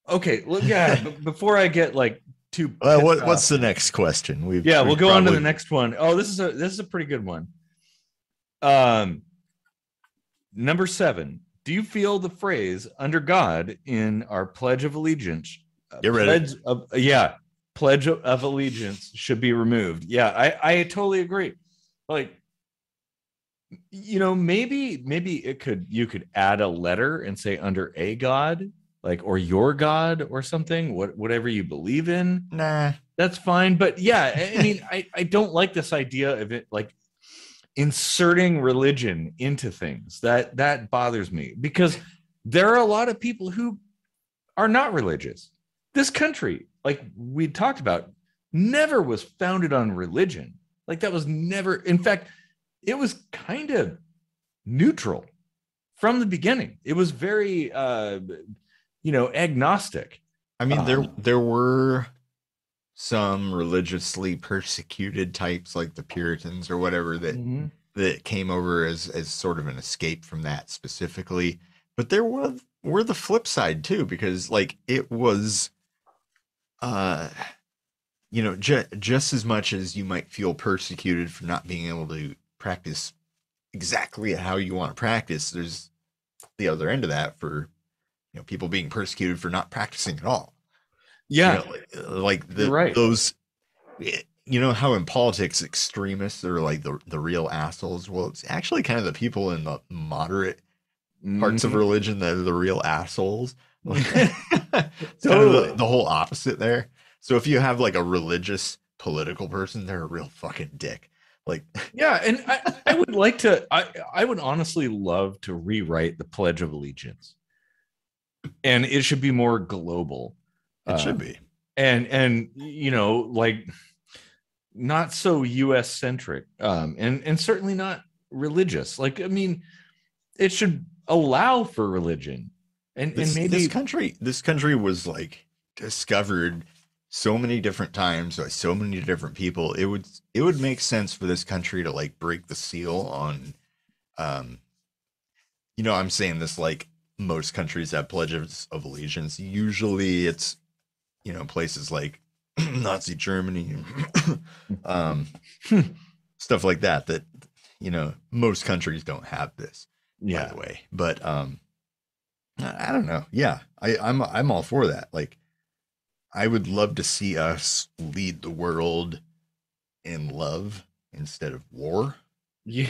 okay, look, yeah, but before I get like too pissed What's off, the next question? we'll We've go on to probably... the next one. Oh, this is a pretty good one. Number 7. Do you feel the phrase "under God" in our Pledge of Allegiance? Get ready. Pledge of Allegiance should be removed. Yeah, I totally agree. Like, maybe you could add a letter and say "under a God," like, or "your God" or something. Whatever you believe in. Nah. That's fine. But yeah, I mean, I don't like this idea of it like inserting religion into things. That bothers me, because there are a lot of people who are not religious. This country, like we talked about, never was founded on religion. Like, that was never, in fact, it was kind of neutral from the beginning. It was very agnostic. I mean, there were some religiously persecuted types like the Puritans or whatever that came over as sort of an escape from that specifically. But there were the flip side too, because like it was just as much as you might feel persecuted for not being able to practice exactly how you want to practice, there's the other end of that for people being persecuted for not practicing at all. Yeah, like right. Those, how in politics extremists are like the real assholes. Well, it's actually kind of the people in the moderate parts of religion that are the real assholes. It's totally. kind of the whole opposite there. So if you have like a religious political person, they're a real fucking dick. Like, yeah, and I would like to. I would honestly love to rewrite the Pledge of Allegiance, and it should be more global. It should be, and like, not so U.S. centric, and certainly not religious. Like, I mean, it should allow for religion, and maybe this country was like discovered so many different times by so many different people. It would make sense for this country to like break the seal on, I'm saying this like most countries have pledges of allegiance. Usually it's, places like Nazi Germany, stuff like that, most countries don't have this, by the way. But, I don't know. Yeah. I'm all for that. Like, I would love to see us lead the world in love instead of war. Yeah.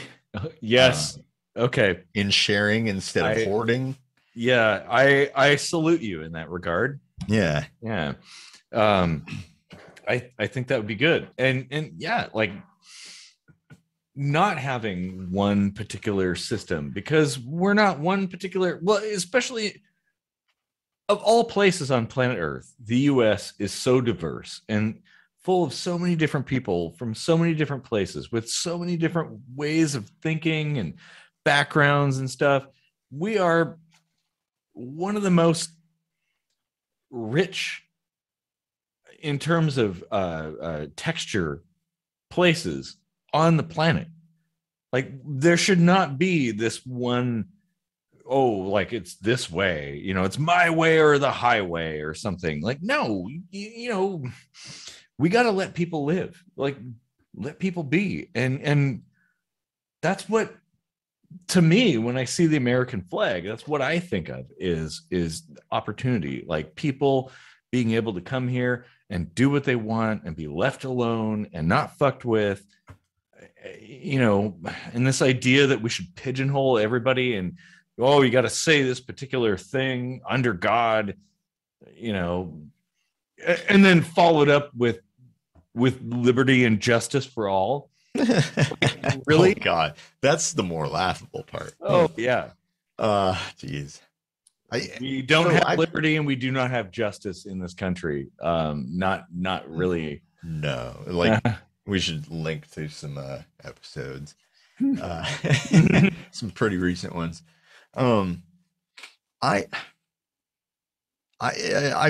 Yes. Okay. In sharing instead of hoarding. Yeah. I salute you in that regard. Yeah. Yeah. I think that would be good. And yeah, like, not having one particular system, because we're not one particular, well, especially of all places on planet Earth, the US is so diverse and full of so many different people from so many different places with so many different ways of thinking and backgrounds and stuff. We are one of the most rich in terms of texture places on the planet. Like, there should not be this one, like, it's this way, it's my way or the highway or something. Like, no, we got to let people live, like, let people be. And that's what, to me, when I see the American flag, that's what I think of is opportunity, like people being able to come here and do what they want and be left alone and not fucked with, and this idea that we should pigeonhole everybody and, you got to say this particular thing under God, and then followed up with liberty and justice for all. Really? Oh God, that's the more laughable part. Oh yeah. Geez. We don't have liberty and we do not have justice in this country. Not really. No, like we should link to some episodes, some pretty recent ones. I've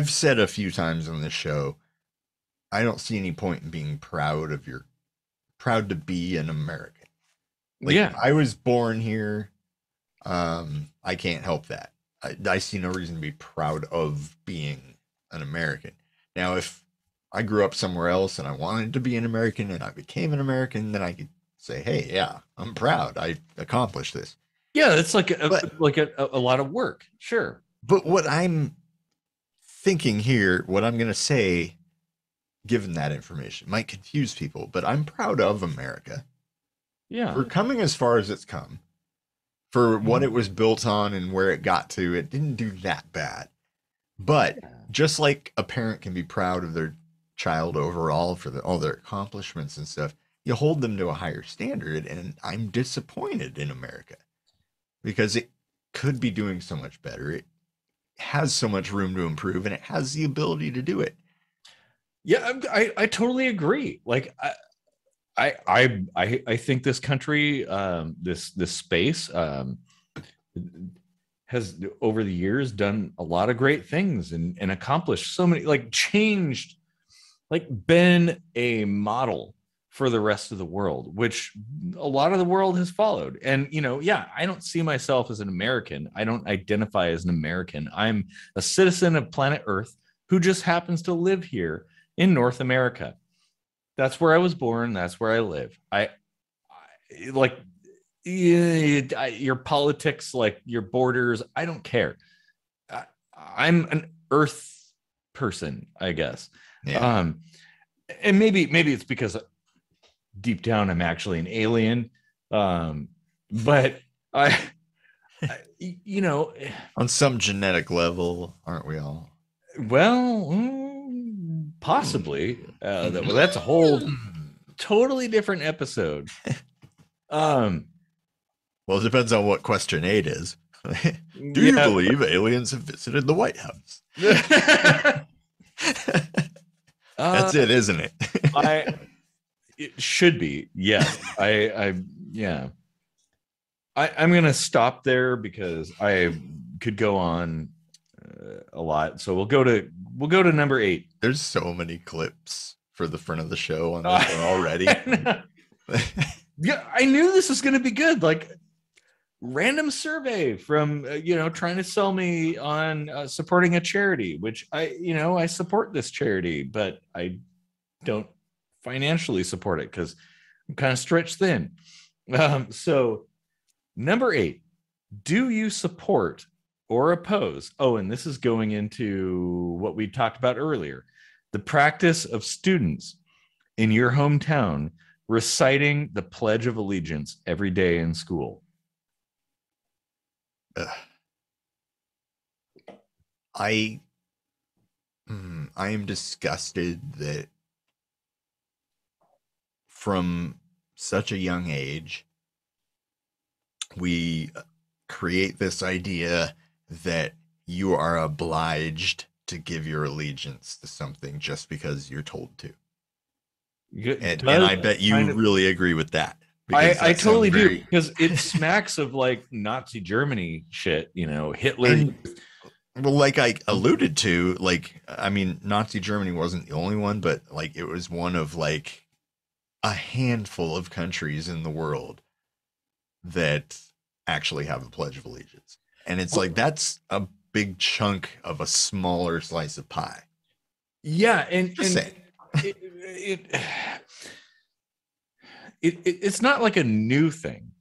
said a few times on this show, I don't see any point in being proud to be an American. Like, Yeah. I was born here. I can't help that. I see no reason to be proud of being an American. Now, if I grew up somewhere else and I wanted to be an American and I became an American, then I could say, hey, yeah, I'm proud. I accomplished this. Yeah, it's like But a lot of work. Sure. but what I'm thinking here, what I'm gonna say, given that information, might confuse people, but I'm proud of America Yeah. for coming as far as it's come, for what Mhm. it was built on and where it got to. It didn't do that bad. But just like a parent can be proud of their child overall for all their accomplishments and stuff, you hold them to a higher standard. And I'm disappointed in America because it could be doing so much better. It has so much room to improve, and it has the ability to do it. Yeah, I totally agree. Like I think this country, this space, has over the years done a lot of great things and accomplished so many, like changed, like been a model for the rest of the world, which a lot of the world has followed. And, yeah, I don't see myself as an American. I don't identify as an American. I'm a citizen of planet Earth who just happens to live here in North America. That's where I was born. That's where I live. I like your politics, like your borders. I don't care. I'm an Earth person, I guess. Yeah. And maybe it's because deep down I'm actually an alien. But I On some genetic level, aren't we all? well, possibly. That's a whole totally different episode. Well, it depends on what question 8 is. Do you Yeah. believe aliens have visited the White House? That's it, isn't it? It should be. Yes. Yeah. I'm gonna stop there because I could go on a lot. So we'll go to number 8. There's so many clips for the front of the show on this one already. Yeah, I knew this was gonna be good. Like random survey from trying to sell me on supporting a charity, which I support this charity, but I don't financially support it because I'm kind of stretched thin. So number 8, do you support or oppose? Oh, and this is going into what we talked about earlier, the practice of students in your hometown reciting the Pledge of Allegiance every day in school. I am disgusted that from such a young age we create this idea that you are obliged to give your allegiance to something just because you're told to. And I bet you really agree with that. I totally do, because it smacks of like Nazi Germany shit, Hitler. And, well, like I alluded to, like, I mean, Nazi Germany wasn't the only one, but like it was one of like a handful of countries in the world that actually have a Pledge of Allegiance. And it's like, that's a big chunk of a smaller slice of pie. Yeah. And it's not like a new thing.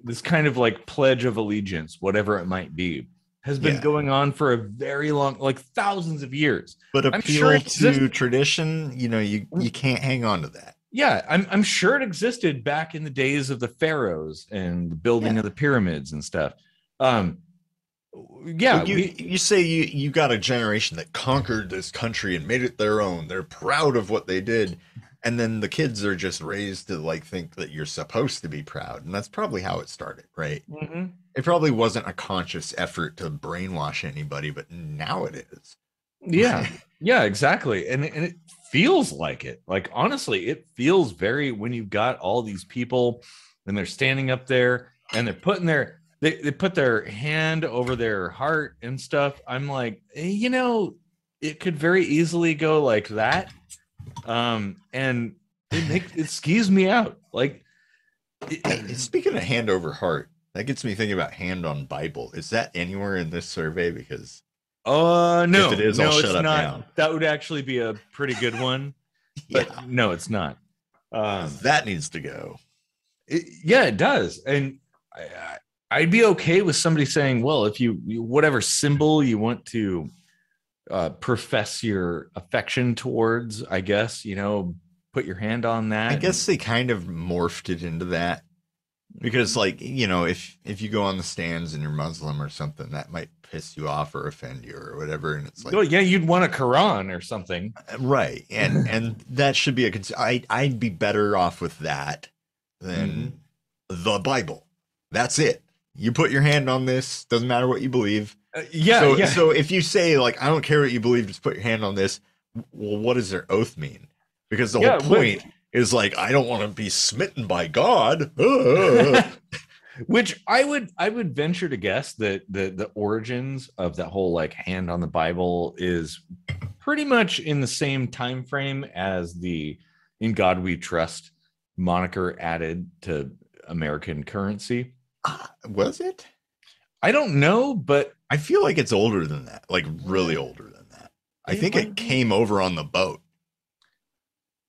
This kind of like Pledge of Allegiance, whatever it might be, has been going on for a very long, like thousands of years. But appeal to tradition, you can't hang on to that. Yeah, I'm sure it existed back in the days of the pharaohs and the building of the pyramids and stuff. Yeah, you say you got a generation that conquered this country and made it their own. They're proud of what they did. And then the kids are just raised to like think that you're supposed to be proud. And that's probably how it started, right? Mm-hmm. It probably wasn't a conscious effort to brainwash anybody, but now it is. Yeah. Yeah, exactly. And it feels like it. Like, honestly, it feels very, when you've got all these people and they're standing up there and they're putting they put their hand over their heart and stuff. I'm like, it could very easily go like that. And it skews me out. Like, Speaking of hand over heart, that gets me thinking about hand on Bible. Is that anywhere in this survey? Because if it is, I'll no, shut it's up not. now. That would actually be a pretty good one, but Yeah, no, it's not. that needs to go. Yeah, it does, and I'd be okay with somebody saying, well, if you whatever symbol you want to profess your affection towards, I guess, put your hand on that. I guess they kind of morphed it into that. Because, like, if you go on the stands and you're Muslim or something, that might piss you off or offend you or whatever. And it's like, oh yeah, you'd want a Quran or something, right? And that should be I'd be better off with that than the Bible. That's it. You put your hand on this. Doesn't matter what you believe. So if you say, like, I don't care what you believe, just put your hand on this. Well, what does their oath mean? Because the whole point is, like, I don't want to be smitten by God. Which I would venture to guess that the origins of that whole, like, hand on the Bible is pretty much in the same time frame as the "In God We Trust" moniker added to American currency. Was it? I don't know, but I feel like it's older than that, like really older than that. I think it came over on the boat.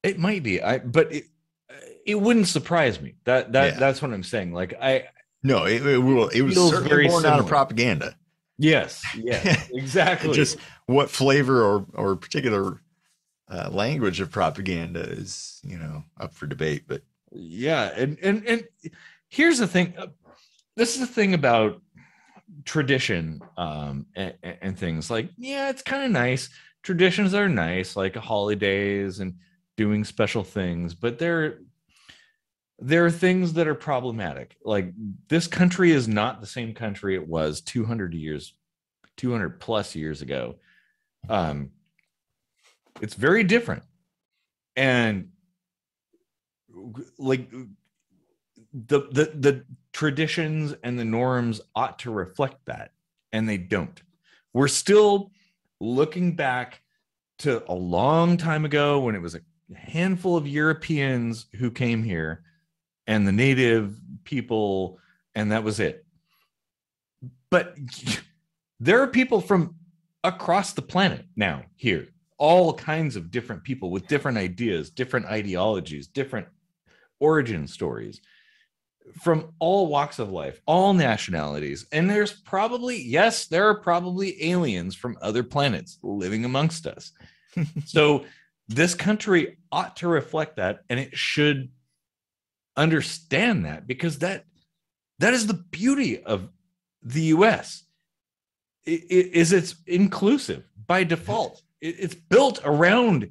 It might be. But it wouldn't surprise me. That's what I'm saying. Like, it was certainly born out of propaganda. Yes, exactly. Just what flavor or particular language of propaganda is, up for debate. But yeah, and here's the thing. This is the thing about tradition and things. Like, yeah, it's kind of nice. Traditions are nice, like holidays and doing special things, but there are things that are problematic. Like, this country is not the same country it was 200 plus years ago. It's very different, and like the traditions and the norms ought to reflect that, and they don't. We're still looking back to a long time ago when it was a handful of Europeans who came here and the native people, and that was it. But there are people from across the planet now here, all kinds of different people with different ideas, different ideologies, different origin stories, from all walks of life, all nationalities. And there are probably aliens from other planets living amongst us. So this country ought to reflect that, and it should understand that, because that is the beauty of the US. It's inclusive by default. It's built around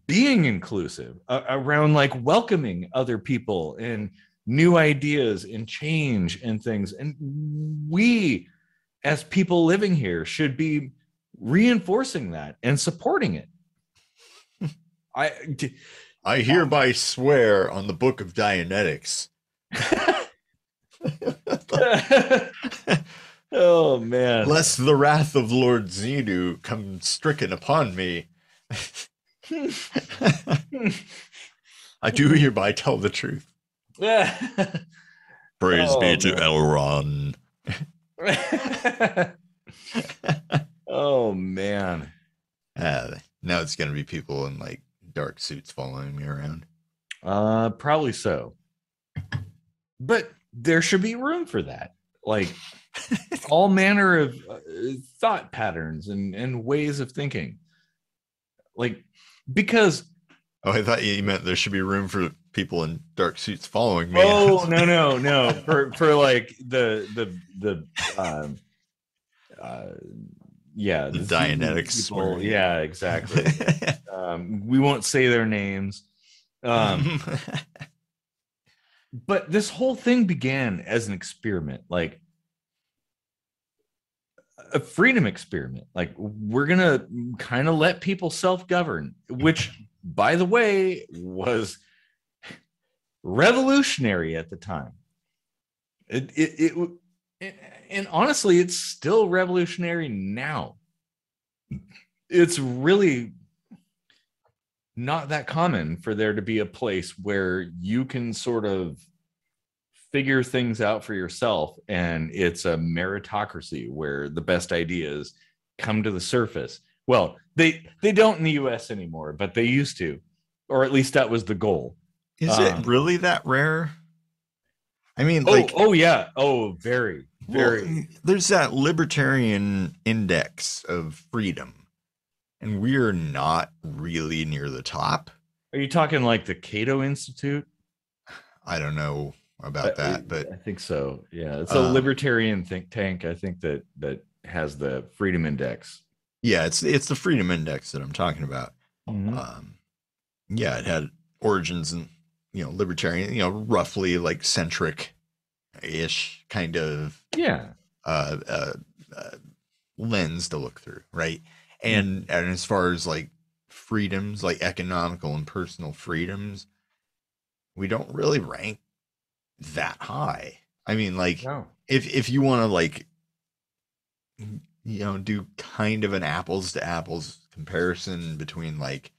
being inclusive, around, like, welcoming other people and new ideas and change and things. And we, as people living here, should be reinforcing that and supporting it. I hereby swear on the Book of Dianetics. Oh man! Lest the wrath of Lord Xenu come stricken upon me. I do hereby tell the truth. Praise be to Elrond. Oh man! Now it's gonna be people in, like, dark suits following me around. Probably so. But there should be room for that. Like, all manner of thought patterns and ways of thinking. Like, because... Oh, I thought you meant there should be room for people in dark suits following me. Oh, no. For like the Dianetics. People. Yeah, exactly. We won't say their names. But this whole thing began as an experiment, like a freedom experiment. Like, we're going to kind of let people self-govern, which, by the way, was revolutionary at the time. And honestly, it's still revolutionary now. It's really not that common for there to be a place where you can sort of figure things out for yourself, and it's a meritocracy where the best ideas come to the surface. Well, they don't in the US anymore, but they used to, or at least that was the goal. Is it really that rare? I mean, oh yeah, very. Well, there's that libertarian index of freedom, and we're not really near the top. Are you talking like the Cato Institute? I don't know about that, but I think so. Yeah, it's a libertarian think tank. I think that has the Freedom Index. Yeah, it's the Freedom Index that I'm talking about. Mm-hmm. Yeah, it had origins in libertarian, roughly like centric-ish kind of lens to look through, right? And as far as like freedoms, like economical and personal freedoms, we don't really rank that high. I mean, like, no. if you want to like do kind of an apples to apples comparison between like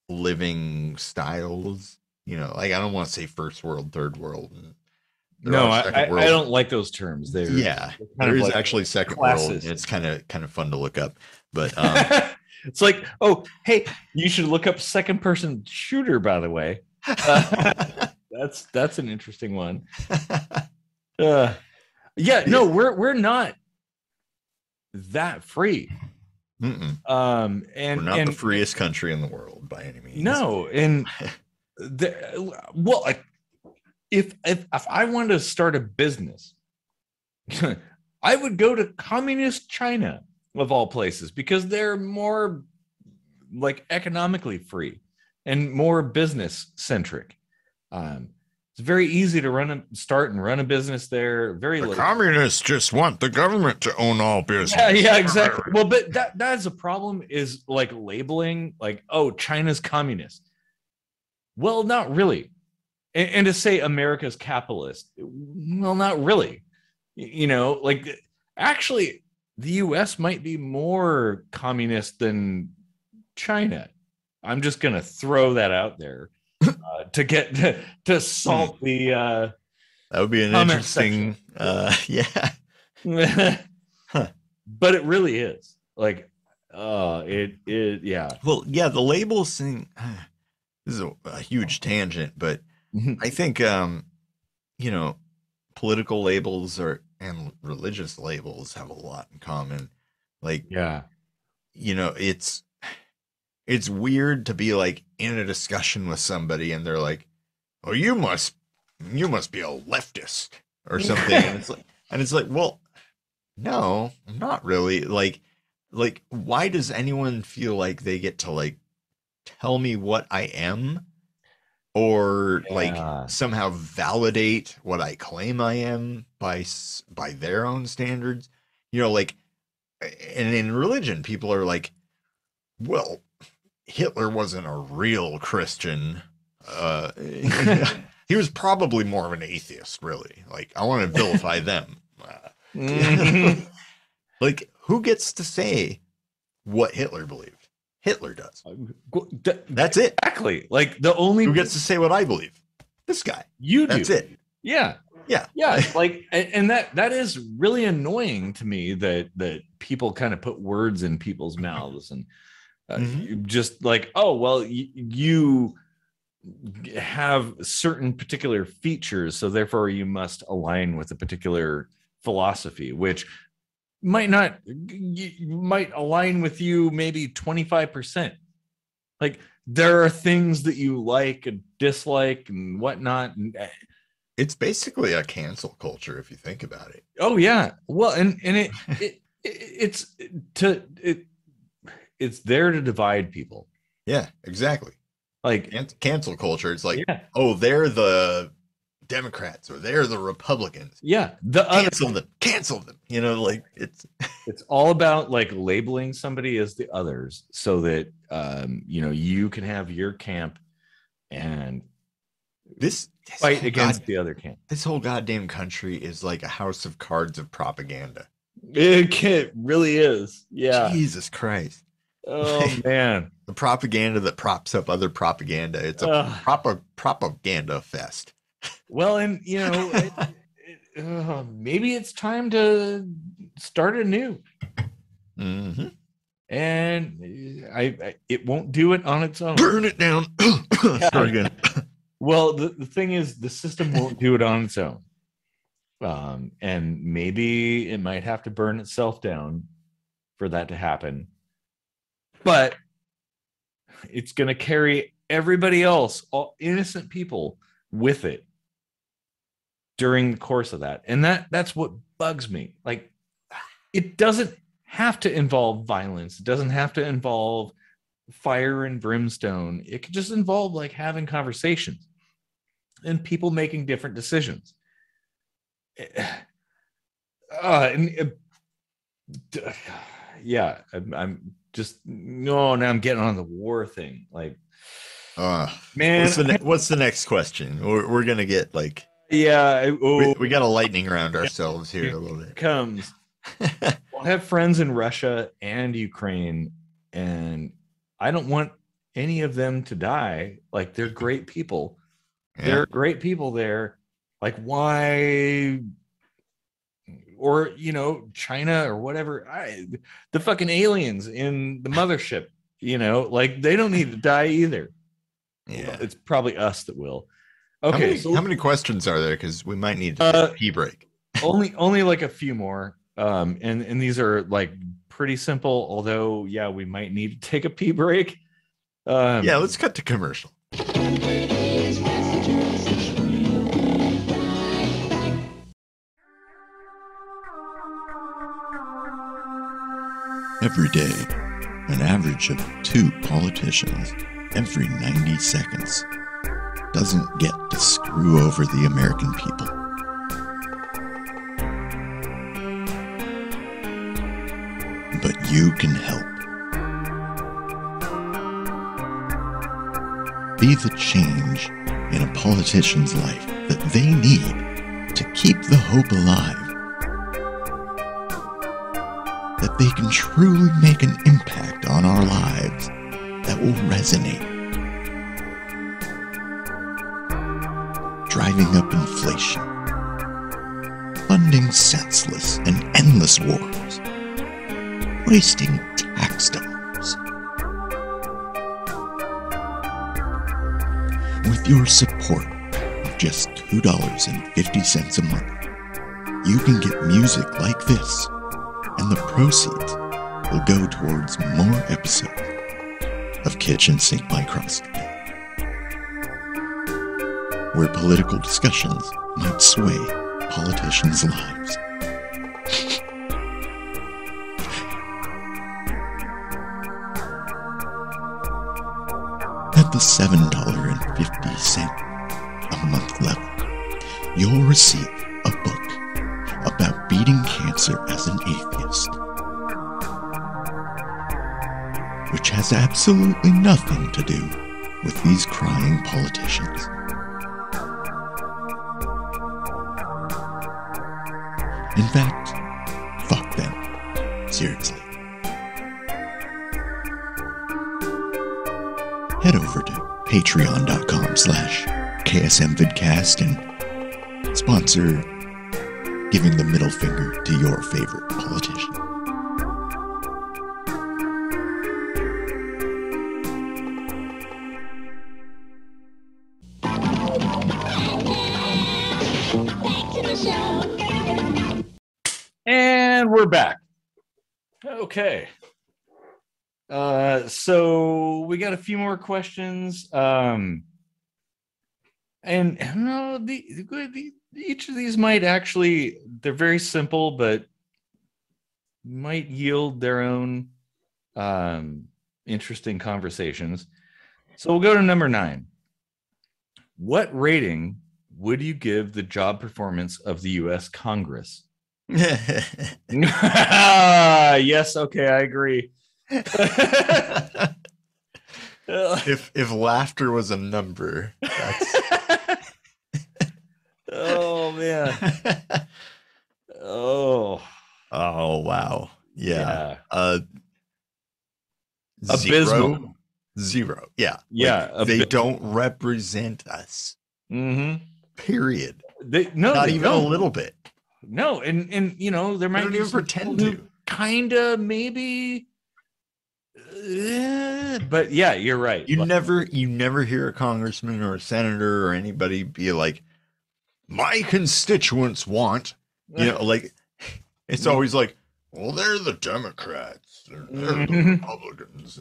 living styles, like, I don't want to say first world, third world. No, I don't like those terms. There is like actually second world. It's kind of fun to look up, but it's like, oh, hey, you should look up second person shooter, by the way. That's an interesting one. No, we're not that free. And we're not the freest country in the world by any means. No, and if I wanted to start a business, I would go to communist China of all places, because they're more like economically free and more business centric. It's very easy to start and run a business there. The communists just want the government to own all business. Yeah, exactly. Well, but that's a problem, is like labeling like, oh, China's communist. Well, not really. And to say America's capitalist, well, not really. Like, actually, the US might be more communist than China. I'm just going to throw that out there to get to salt the. That would be an interesting. Yeah. But it really is like, yeah. Well, yeah, the labels thing. This is a huge tangent, but I think political labels and religious labels have a lot in common. Like, yeah, it's weird to be like in a discussion with somebody and they're like, "Oh, you must be a leftist or something," and it's like, well, no, I'm not really. Like, why does anyone feel like they get to like tell me what I am, or like somehow validate what I claim I am by their own standards? Like, and in religion, people are like, well, Hitler wasn't a real Christian. He was probably more of an atheist, really. Like, I want to vilify them. Like, who gets to say what Hitler believed? Hitler does. That's it. Exactly. Like, who gets to say what I believe? This guy. You do. That's it. Yeah. Like, and that is really annoying to me, that people kind of put words in people's mouths, and just like, oh, well, you have certain particular features, so therefore you must align with a particular philosophy, which might align with you maybe 25%. Like, there are things that you like and dislike and whatnot. It's basically a cancel culture if you think about it. Oh yeah. Well, and it's there to divide people. Yeah, exactly. Like, cancel culture. It's like, oh, they're the Democrats or they're the Republicans. Yeah, cancel them. Like, it's all about like labeling somebody as the others, so that you can have your camp and fight against the other camp. This whole goddamn country is like a house of cards of propaganda. It really is. Yeah. Jesus Christ. Oh man. The propaganda that props up other propaganda. It's a Uh, proper propaganda fest. well, and maybe it's time to start anew. Mm-hmm. And it won't do it on its own. Burn it down. Start again. Well, the thing is, the system won't do it on its own. And maybe it might have to burn itself down for that to happen. But it's going to carry everybody else, all innocent people, with it during the course of that. And that's what bugs me. Like, it doesn't have to involve violence. It doesn't have to involve fire and brimstone. It could just involve like having conversations and people making different decisions. Yeah, I'm just no. Now I'm getting on the war thing. Like, man, what's the next question? We're gonna get like, yeah, we got to lightning round ourselves here a little bit. Comes. I have friends in Russia and Ukraine, and I don't want any of them to die. Like, they're great people. Yeah. They're great people there. Like, why? Or, China or whatever. The fucking aliens in the mothership, like, they don't need to die either. Yeah. Well, it's probably us that will. Okay. How many questions are there? Because we might need to take a pee break. only like a few more. And these are like pretty simple, although, yeah, we might need to take a pee break. Yeah, let's cut to commercial. Every day, an average of 2 politicians every 90 seconds doesn't get to screw over the American people. But you can help. Be the change in a politician's life that they need to keep the hope alive. That they can truly make an impact on our lives that will resonate. Driving up inflation, funding senseless and endless wars, wasting tax dollars. With your support of just $2.50 a month, you can get music like this, and the proceeds will go towards more episodes of Kitchen Sink Microscopy, where political discussions might sway politicians' lives. At the $7.50 a month level, you'll receive a book about beating cancer as an atheist, which has absolutely nothing to do with these crying politicians. In fact, fuck them. Seriously. Head over to patreon.com/KSMvidcast and sponsor giving the middle finger to your favorite politician. And we're back. Okay. So we got a few more questions. And no, each of these might actually, they're very simple, but might yield their own interesting conversations. So we'll go to number 9. What rating would you give the job performance of the U.S. Congress? Yes, okay, I agree. if laughter was a number, that's... Oh man. Oh wow. Yeah. Abysmal. Zero. Yeah. Yeah. Like, they don't represent us. Mm-hmm. Period. Not even don't. a little bit. No, and you know, there might don't be even pretend to. Kinda, maybe. But yeah, you're right. You never hear a congressman or a senator or anybody be like, my constituents want, like, it's always like, well, they're the Democrats, they're the Republicans,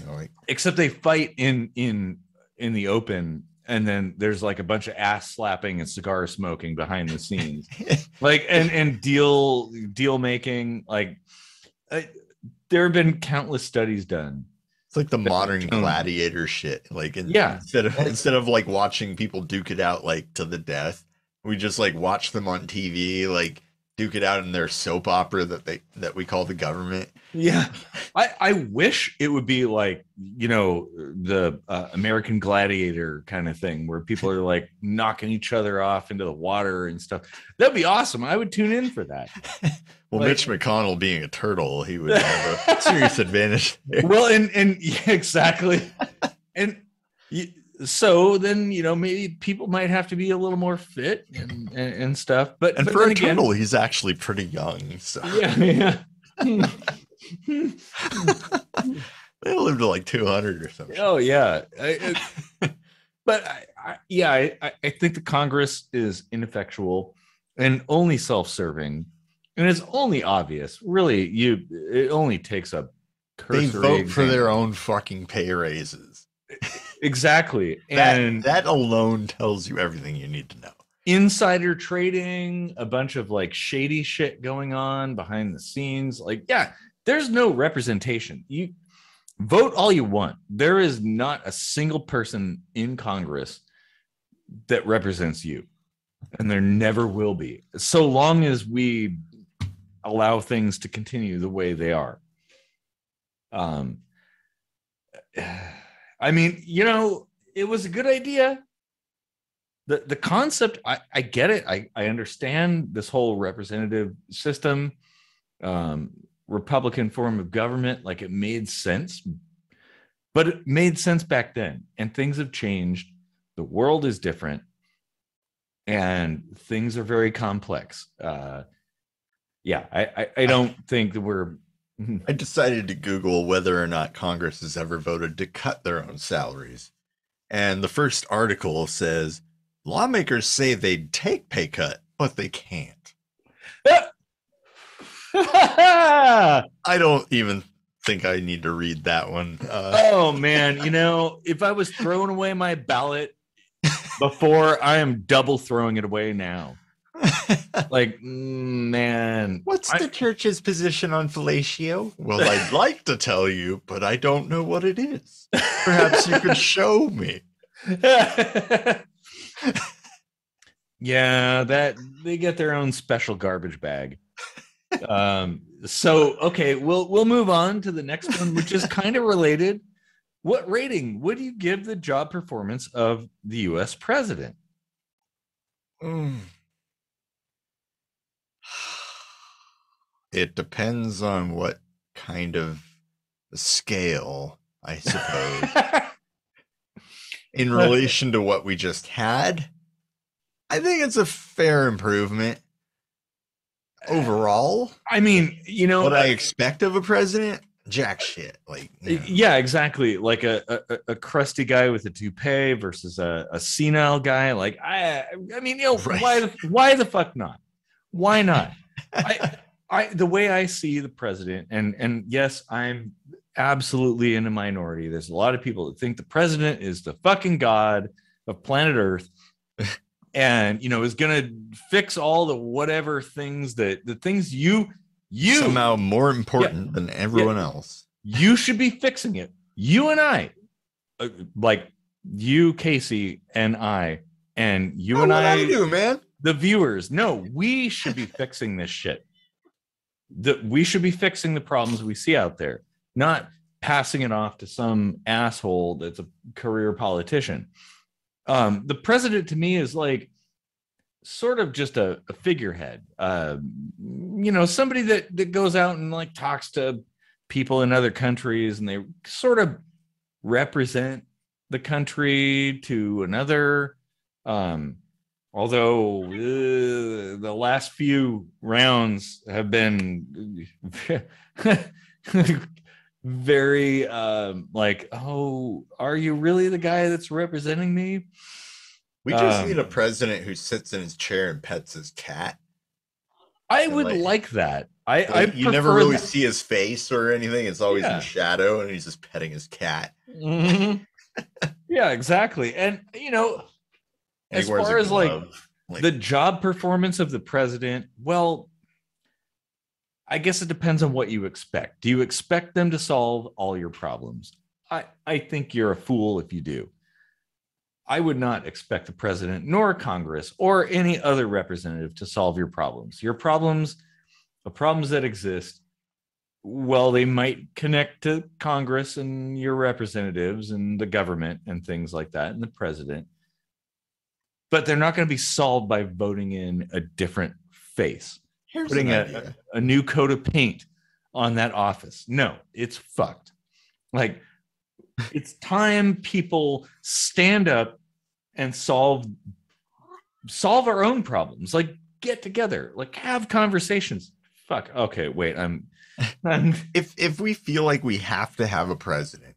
like, except they fight in the open, and then there's like a bunch of ass slapping and cigar smoking behind the scenes, like, and deal making, like, there have been countless studies done. It's like the modern gladiator shit. Like, yeah, instead of like watching people duke it out like to the death, we just like watch them on TV, like duke it out in their soap opera that we call the government. Yeah, I wish it would be like, the American Gladiator kind of thing, where people are like knocking each other off into the water and stuff. That'd be awesome. I would tune in for that. Well, like, Mitch McConnell being a turtle, he would have a serious advantage there. Well, and yeah, exactly. And so then, maybe people might have to be a little more fit and stuff. But for a turtle, he's actually pretty young. So yeah. They live to like 200 or something. Oh yeah. But I think the Congress is ineffectual and only self-serving. And it's only obvious, really. It only takes a cursory. They vote for their own fucking pay raises. Exactly, and that alone tells you everything you need to know. Insider trading, a bunch of like shady shit going on behind the scenes. Like, yeah, there's no representation. You vote all you want. There is not a single person in Congress that represents you, and there never will be, so long as we allow things to continue the way they are. I mean, it was a good idea. The concept, I get it. I understand this whole representative system, Republican form of government. Like, it made sense, but it made sense back then, and things have changed. The world is different, and things are very complex. Yeah, I don't think that we're... I decided to Google whether or not Congress has ever voted to cut their own salaries. And the first article says, lawmakers say they'd take pay cut, but they can't. I don't even think I need to read that one. Oh, man. If I was throwing away my ballot before, I am double throwing it away now. Like, man, what's the church's position on fellatio? Well, I'd like to tell you, but I don't know what it is. Perhaps you could show me. Yeah, that they get their own special garbage bag. So okay, we'll move on to the next one, which is kind of related. What rating would you give the job performance of the U.S. president? It depends on what kind of scale, I suppose. In relation to what we just had, I think it's a fair improvement overall. I mean, what I expect of a president, jack shit. Like, yeah, exactly. Like a crusty guy with a toupee versus a senile guy. Like, I mean, right. Why the fuck not? Why not? The way I see the president, and yes, I'm absolutely in a minority. There's a lot of people that think the president is the fucking god of planet Earth, and is gonna fix all the whatever things the things you somehow more important than everyone else. You should be fixing it. You and I, like you, Casey, and I, and you and I do, man. The viewers. No, we should be fixing this shit. We should be fixing the problems we see out there, not passing it off to some asshole that's a career politician. The president to me is like sort of just a figurehead, somebody that goes out and like talks to people in other countries, and they sort of represent the country to another. Although the last few rounds have been very like, oh, are you really the guy that's representing me? We just need a president who sits in his chair and pets his cat. I would like that. I you never really see his face or anything. It's always in shadow, and he's just petting his cat. Mm-hmm. Yeah, exactly. And as far as like the job performance of the president, well, I guess it depends on what you expect. Do you expect them to solve all your problems? I think you're a fool if you do. I would not expect the president nor Congress or any other representative to solve your problems. Your problems, the problems that exist, well, they might connect to Congress and your representatives and the government and things like that, and the president, but they're not going to be solved by voting in a different face. Putting a new coat of paint on that office. No, it's fucked. Like, it's time people stand up and solve our own problems. Like, get together, like, have conversations. Fuck. Okay, wait. I'm if we feel like we have to have a president,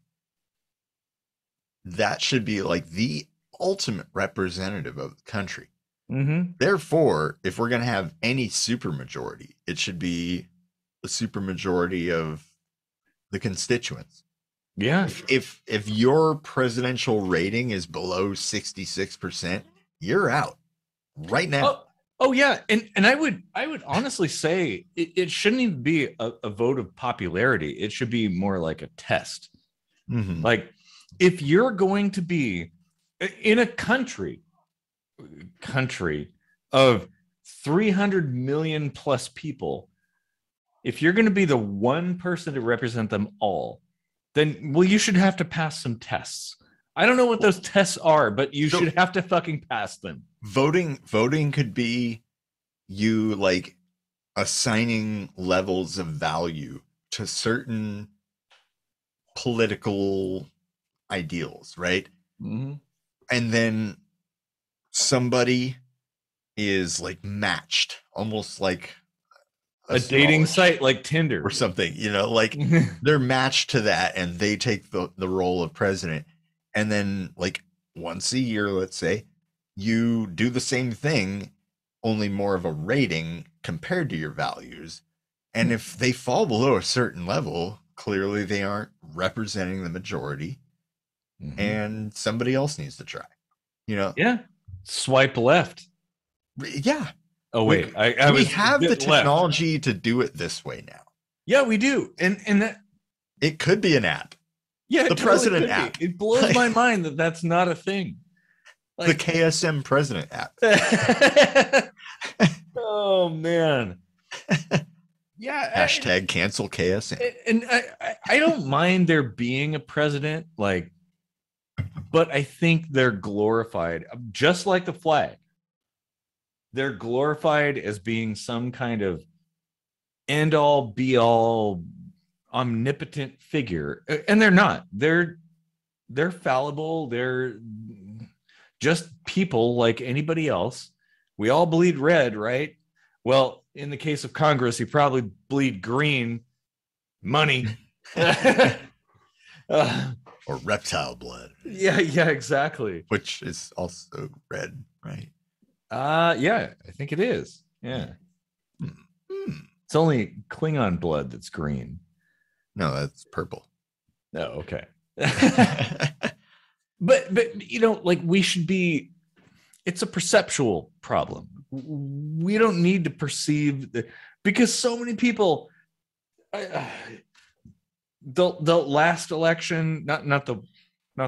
that should be like the ultimate representative of the country. Mm-hmm. Therefore, if we're going to have any supermajority, it should be the supermajority of the constituents. Yeah. If your presidential rating is below 66%, you're out right now. Oh yeah, and I would honestly say it shouldn't even be a vote of popularity. It should be more like a test. Mm-hmm. Like, if you're going to be in a country of 300 million plus people, if you're going to be the one person to represent them all, then, well, you should have to pass some tests. I don't know what those tests are, but you should have to fucking pass them. Voting could be you like assigning levels of value to certain political ideals, right? Mm-hmm. And then somebody is like matched, almost like a dating site like Tinder or something, like they're matched to that, and they take the role of president. And then like once a year, let's say, you do the same thing, only more of a rating compared to your values. And if they fall below a certain level, clearly they aren't representing the majority. Mm-hmm. And somebody else needs to try, Yeah. Swipe left. Yeah. Oh, wait. We have the technology left to do it this way now. Yeah, we do. And that, it could be an app. Yeah, the president app. It blows my mind that that's not a thing. Like, the KSM president app. Oh, man. Yeah. Hashtag cancel KSM. And I don't mind there being a president, like, but I think they're glorified, just like the flag. They're glorified as being some kind of end-all, be-all, omnipotent figure, and they're not. They're fallible. They're just people like anybody else. We all bleed red, right? Well, in the case of Congress, you probably bleed green. Money. Or reptile blood. Yeah, exactly. Which is also red, right? Yeah, I think it is. Yeah. It's only Klingon blood that's green. No, that's purple. Oh, okay. But like, we should be, it's a perceptual problem. We don't need to perceive because so many people, the last election, not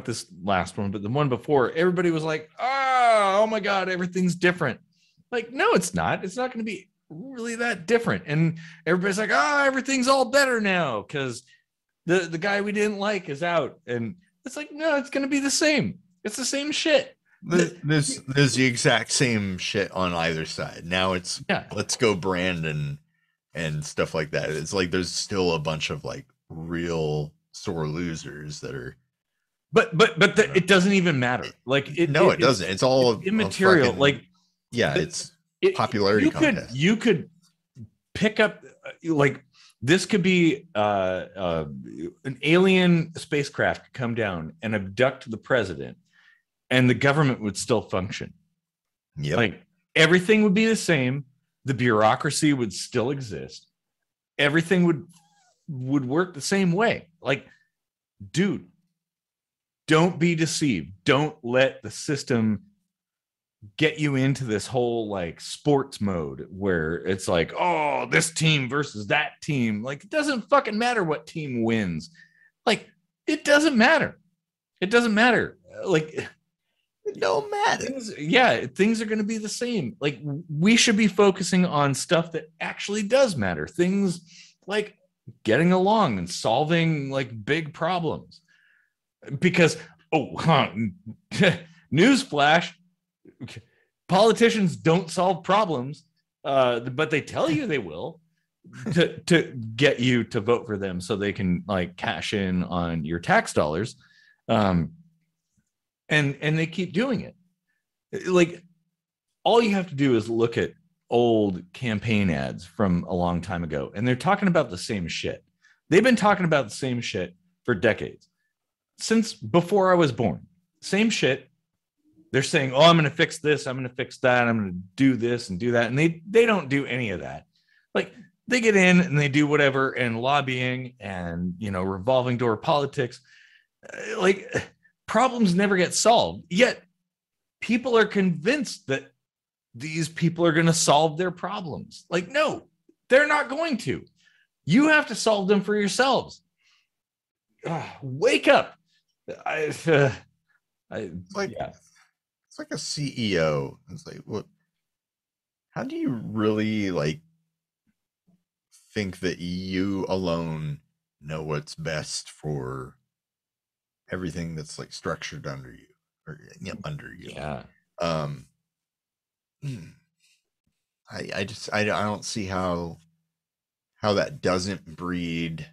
this last one, but the one before, everybody was like, oh my God, everything's different. Like, no, it's not. It's not going to be really that different. And everybody's like, everything's all better now because the guy we didn't like is out. And it's like, no, it's going to be the same. It's the same shit. There's the exact same shit on either side. Now it's let's go brand and stuff like that. It's like there's still a bunch of like real sore losers that are. It doesn't even matter. Like No, it doesn't. It's all it's immaterial. Like yeah, it's popularity you contest. You could pick up like this could be an alien spacecraft could come down and abduct the president, and the government would still function. Yep. Like everything would be the same. The bureaucracy would still exist. Everything would work the same way. Like, dude, don't be deceived. Don't let the system get you into this whole like sports mode where it's like, oh, this team versus that team. Like, it doesn't fucking matter what team wins. Like, it doesn't matter. It doesn't matter. Like, it don't matter. Things are going to be the same. Like, we should be focusing on stuff that actually does matter. Things like getting along and solving like big problems. Because, newsflash, politicians don't solve problems, but they tell you they will to get you to vote for them so they can like cash in on your tax dollars. And they keep doing it. Like, all you have to do is look at old campaign ads from a long time ago, and they're talking about the same shit. They've been talking about the same shit for decades, since before I was born. Same shit. They're saying, oh, I'm going to fix this, I'm going to fix that, I'm going to do this and do that. And they don't do any of that. Like, they get in and they do whatever, and lobbying and, revolving door politics. Like, problems never get solved. Yet people are convinced that these people are going to solve their problems. Like, no, they're not going to. You have to solve them for yourselves. Wake up. It's like a CEO. It's like, what? How do you really like think that you alone know what's best for everything that's like structured under you or under you? Yeah. I don't see how that doesn't breed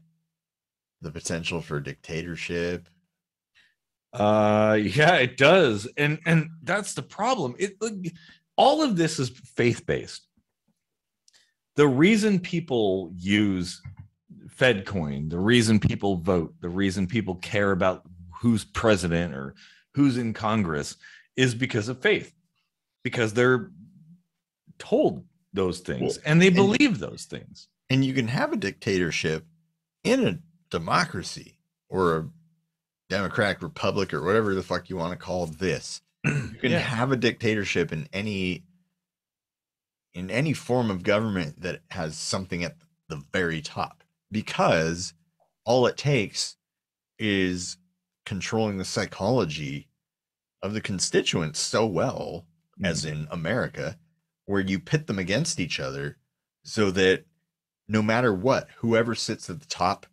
the potential for dictatorship. It does. And that's the problem. All of this is faith-based. The reason people use FedCoin, the reason people vote, the reason people care about who's president or who's in Congress is because of faith, because they're told those things and they believe those things. And you can have a dictatorship in a democracy or a democratic republic or whatever the fuck you want to call this. You can have a dictatorship in any form of government that has something at the very top, because all it takes is controlling the psychology of the constituents so well, as in America, where you pit them against each other so that no matter what, whoever sits at the top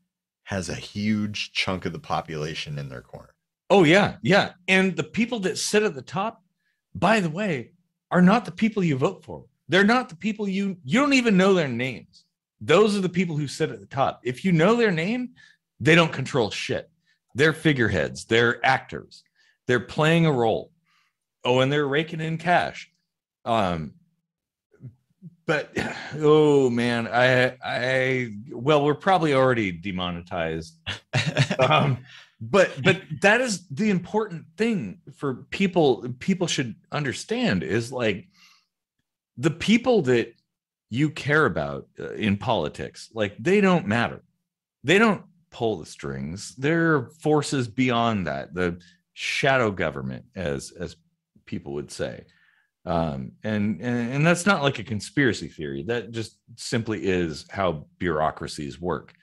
has a huge chunk of the population in their corner. Oh, yeah. Yeah. And the people that sit at the top, by the way, are not the people you vote for. They're not the people you don't even know their names. Those are the people who sit at the top. If you know their name, they don't control shit. They're figureheads. They're actors. They're playing a role. Oh, and they're raking in cash. But oh man, we're probably already demonetized. But that is the important thing for people. People should understand is like the people that you care about in politics, like they don't matter. They don't pull the strings. They're forces beyond that. The shadow government, as people would say. And that's not like a conspiracy theory. That just simply is how bureaucracies work.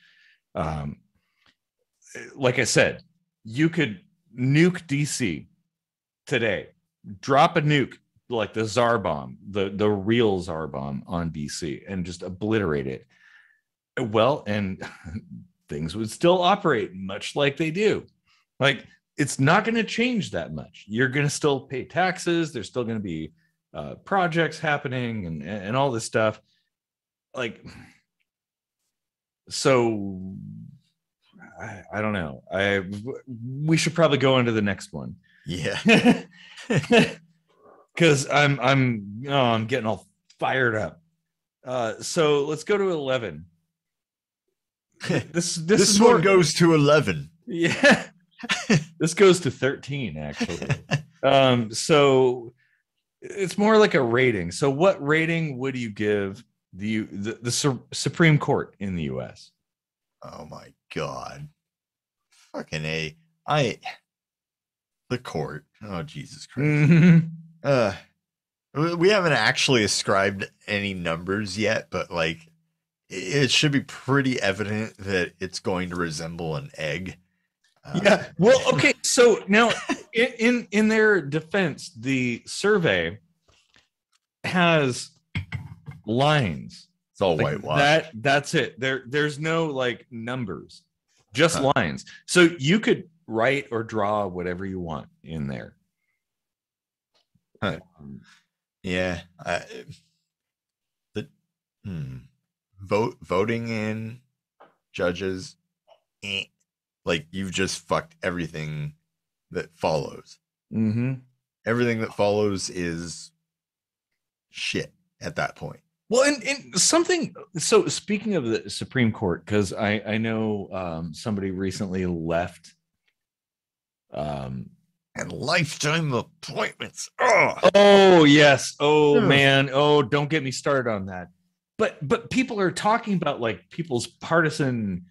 Like I said, you could nuke DC today, drop a nuke like the Tsar bomb, the real Tsar bomb on DC, and just obliterate it. Well, and things would still operate much like they do. Like, it's not going to change that much. You're going to still pay taxes. There's still going to be projects happening and all this stuff. Like, so I don't know. We should probably go on to the next one. Yeah. Because I'm getting all fired up. So let's go to 11. This one goes to 11. Yeah. This goes to 13, actually. So it's more like a rating. So what rating would you give the Supreme Court in the US? Oh my God. Fucking A. The court. Oh, Jesus Christ. Mm-hmm. We haven't actually ascribed any numbers yet, but like it should be pretty evident that it's going to resemble an egg. Yeah. Well, okay. So now in their defense, the survey has lines. It's all like whitewashed. That's it. There's no like numbers, just lines. So you could write or draw whatever you want in there. Yeah. Voting in judges, like you've just fucked everything that follows. Mm-hmm. Everything that follows is shit at that point. Well, and something. So speaking of the Supreme Court, because I know somebody recently left. And lifetime appointments. Oh yes. Oh man. Oh, don't get me started on that. But people are talking about like people's partisan.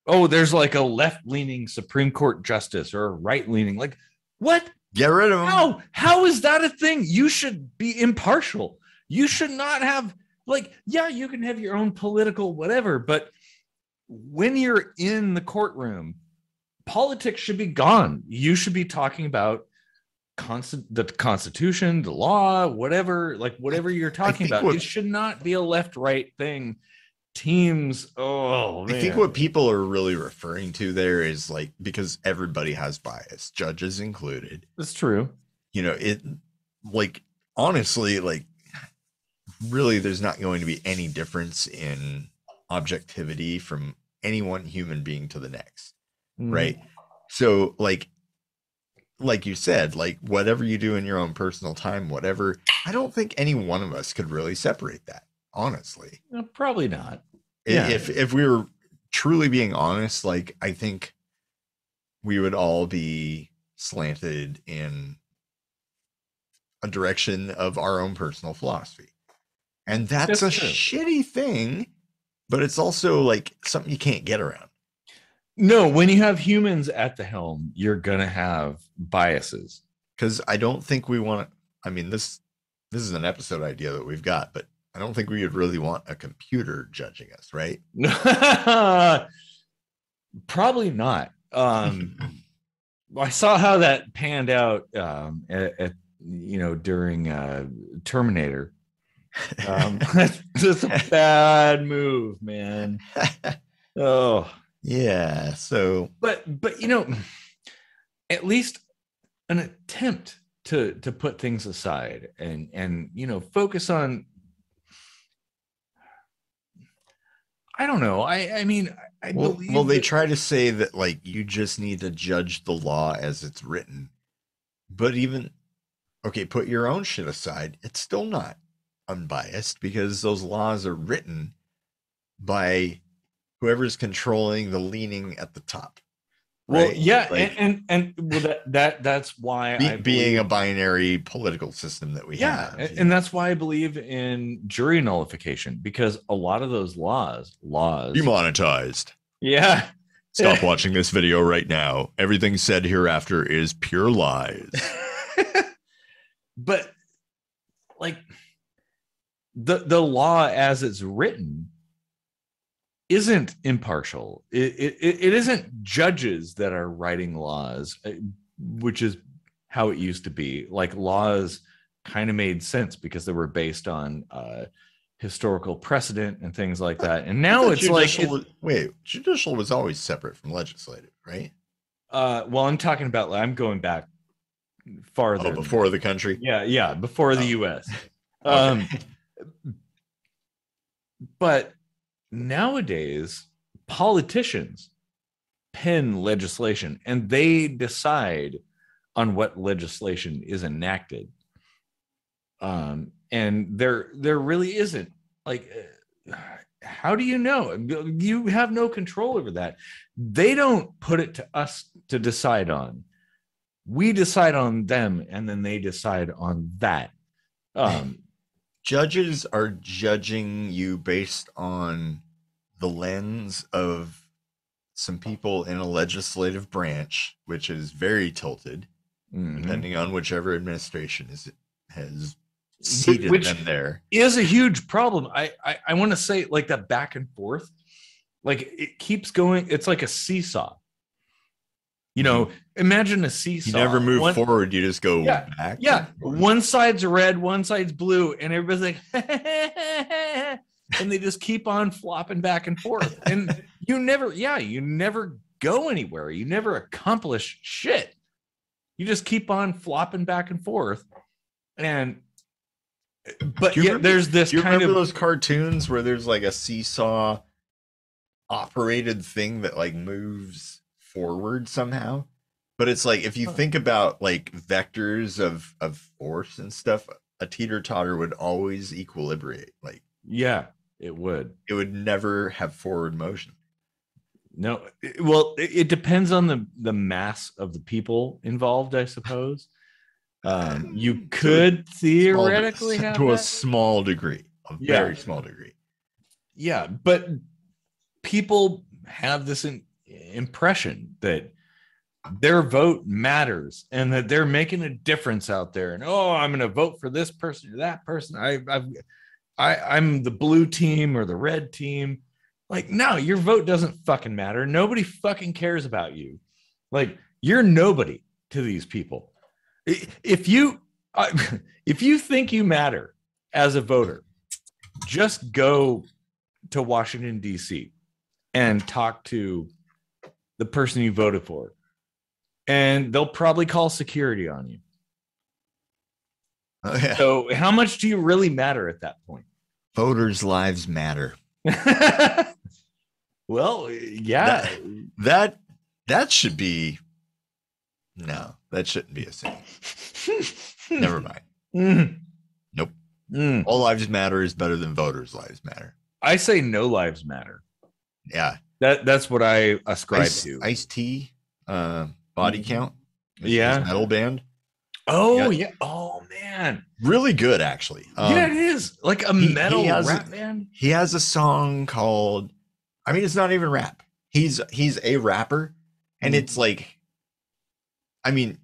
Oh, there's like a left-leaning Supreme Court justice or a right-leaning. Like, what? Get rid of them. How is that a thing? You should be impartial. You should not have like, yeah, you can have your own political whatever, but when you're in the courtroom, politics should be gone. You should be talking about the Constitution, the law, whatever you're talking about. It should not be a left-right thing. Teams. Oh, man. I think what people are really referring to there is like, because everybody has bias, judges included. That's true. You know, it like, honestly, like really there's not going to be any difference in objectivity from any one human being to the next. Right. So like you said, like whatever you do in your own personal time, whatever, I don't think any one of us could really separate that, honestly. No, probably not. If we were truly being honest, like I think we would all be slanted in a direction of our own personal philosophy. And that's a shitty thing, but it's also like something you can't get around. No, when you have humans at the helm, you're going to have biases. Because I don't think we want to, I mean, this is an episode idea that we've got, but I don't think we would really want a computer judging us, right? Probably not. I saw how that panned out during Terminator. It's a bad move, man. Oh. Yeah. So, but at least an attempt to put things aside and focus on. I don't know. I mean, I believe. Well, they try to say that like you just need to judge the law as it's written, but even put your own shit aside. It's still not unbiased because those laws are written by whoever's controlling the leaning at the top. Right? Well, yeah, like, and that's why being a binary political system that we have. And that's why I believe in jury nullification, because a lot of those laws demonetized. Yeah. Stop watching this video right now. Everything said hereafter is pure lies. But like the law as it's written isn't impartial. It isn't judges that are writing laws, which is how it used to be. Like laws kind of made sense because they were based on historical precedent and things like that. And now it's judicial was always separate from legislative, right? Well, I'm going back farther. Before the country? Yeah, before the US. But nowadays, politicians pen legislation, and they decide on what legislation is enacted. And there really isn't, like, how do you know? You have no control over that. They don't put it to us to decide on. We decide on them, and then they decide on that. Judges are judging you based on the lens of some people in a legislative branch, which is very tilted, depending on whichever administration has seated them there. Is a huge problem. I want to say, like, that back and forth, like, it keeps going. It's like a seesaw. You know, imagine a seesaw. You never move forward. You just go back. Yeah. One side's red, one side's blue, and everybody's like, and they just keep on flopping back and forth. And you never go anywhere. You never accomplish shit. You just keep on flopping back and forth. But there's this kind of. Remember those cartoons where there's like a seesaw operated thing that like moves forward somehow? But it's like, if you think about like vectors of force and stuff, a teeter-totter would always equilibrate. Like, yeah, it would never have forward motion. No, well, it depends on the mass of the people involved, I suppose. You could theoretically have to a small degree, very small degree. Yeah, but people have this impression that their vote matters and that they're making a difference out there. And I'm going to vote for this person or that person. I'm the blue team or the red team. Like, no, your vote doesn't fucking matter. Nobody fucking cares about you. Like, you're nobody to these people. If you think you matter as a voter, just go to Washington, D.C. and talk to the person you voted for, and they'll probably call security on you. Oh, yeah. So how much do you really matter at that point? Voters' lives matter. Well, yeah. That should be... No, that shouldn't be a thing. Never mind. Nope. All lives matter is better than voters' lives matter. I say no lives matter. Yeah. That's what I ascribe to. Ice-T, Body Count. Yeah. Metal band. Oh, yeah. Oh, man. Really good, actually. Yeah, it is. Like a metal rap band. He has a song called... I mean, it's not even rap. He's a rapper, and it's like... I mean,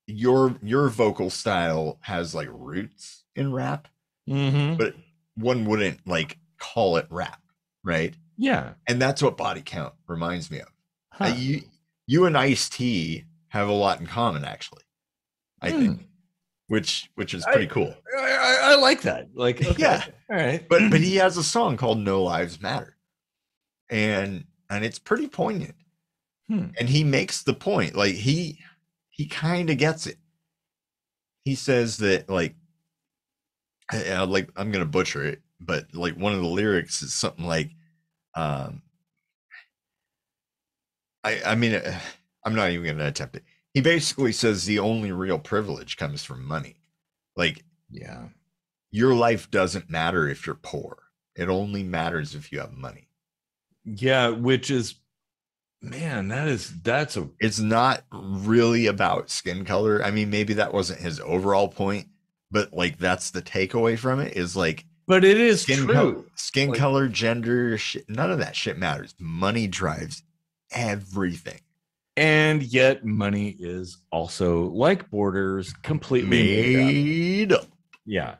your vocal style has like roots in rap, but one wouldn't like call it rap, right? Yeah. And that's what Body Count reminds me of. You and Ice-T have a lot in common, actually, I think, which is pretty cool. I like that. Like, okay. Yeah. All right. But he has a song called No Lives Matter. And it's pretty poignant. And he makes the point. Like, he kind of gets it. He says that, like, I'm going to butcher it, but like one of the lyrics is something like, I mean, I'm not even going to attempt it. He basically says the only real privilege comes from money. Like, yeah, your life doesn't matter if you're poor. It only matters if you have money. Yeah, which is, man, it's not really about skin color. I mean, maybe that wasn't his overall point, but like that's the takeaway from it is like, but it is true. Skin color, gender, shit, none of that shit matters. Money drives everything. And yet money is also, like borders, completely made up. Yeah.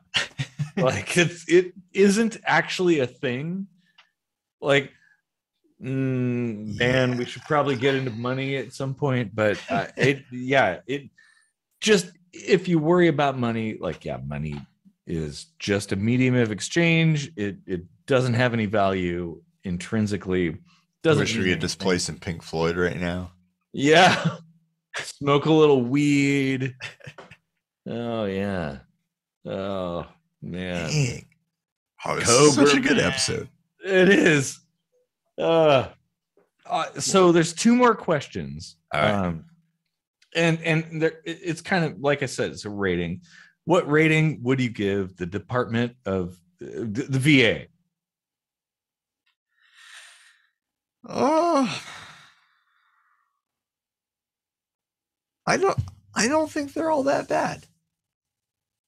Like it isn't actually a thing. Like, man, we should probably get into money at some point, but it just, if you worry about money, like, yeah, money is just a medium of exchange. It doesn't have any value intrinsically. Doesn't wish we get displaced in Pink Floyd right now. Yeah. Smoke a little weed. Oh yeah. Oh man. Dang. Oh, this is such a good episode. It is. So there's two more questions. All right. And there, it's kind of like I said, it's a rating. What rating would you give the Department of the VA? Oh, I don't think they're all that bad.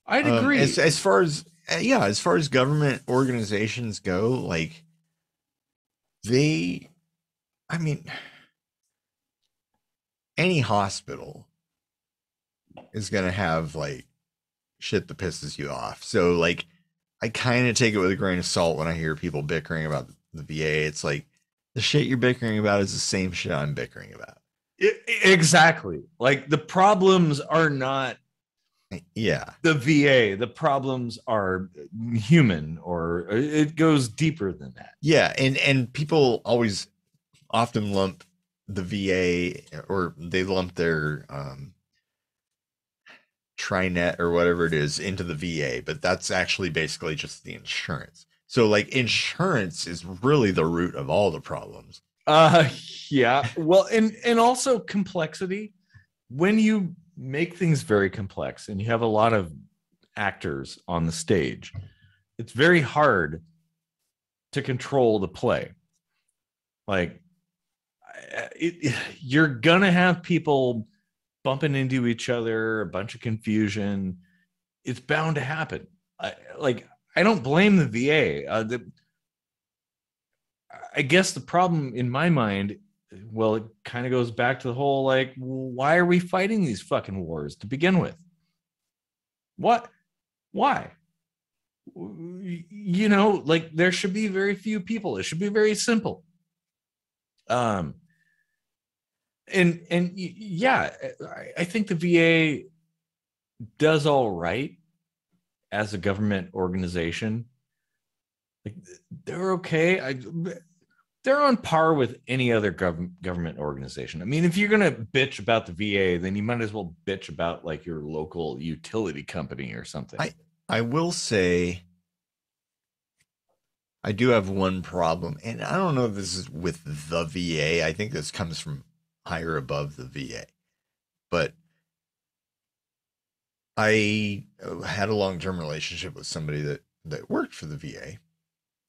I'd agree. As far as as far as government organizations go, like they, I mean, any hospital is gonna have like shit that pisses you off. So like, I kind of take it with a grain of salt when I hear people bickering about the VA. It's like the shit you're bickering about is the same shit I'm bickering about. Exactly. Like the problems are not Yeah. the VA. The problems are human, or it goes deeper than that. Yeah, and people always often lump the VA, or they lump their Trinet or whatever it is into the VA, but that's actually basically just the insurance. So like insurance is really the root of all the problems. Uh yeah. Well, and also complexity. When you make things very complex and you have a lot of actors on the stage, it's very hard to control the play. Like you're gonna have people bumping into each other, a bunch of confusion. It's bound to happen. I don't blame the VA. I guess the problem in my mind, well, it kind of goes back to the whole like, why are we fighting these fucking wars to begin with? What? Why? You know, like there should be very few people. It should be very simple. Um, and yeah, I think the VA does all right as a government organization. Like they're okay. They're on par with any other government organization. I mean, if you're gonna bitch about the VA, then you might as well bitch about like your local utility company or something. I will say I do have one problem, and I don't know if this is with the VA. I think this comes from higher above the VA, but I had a long-term relationship with somebody that worked for the VA,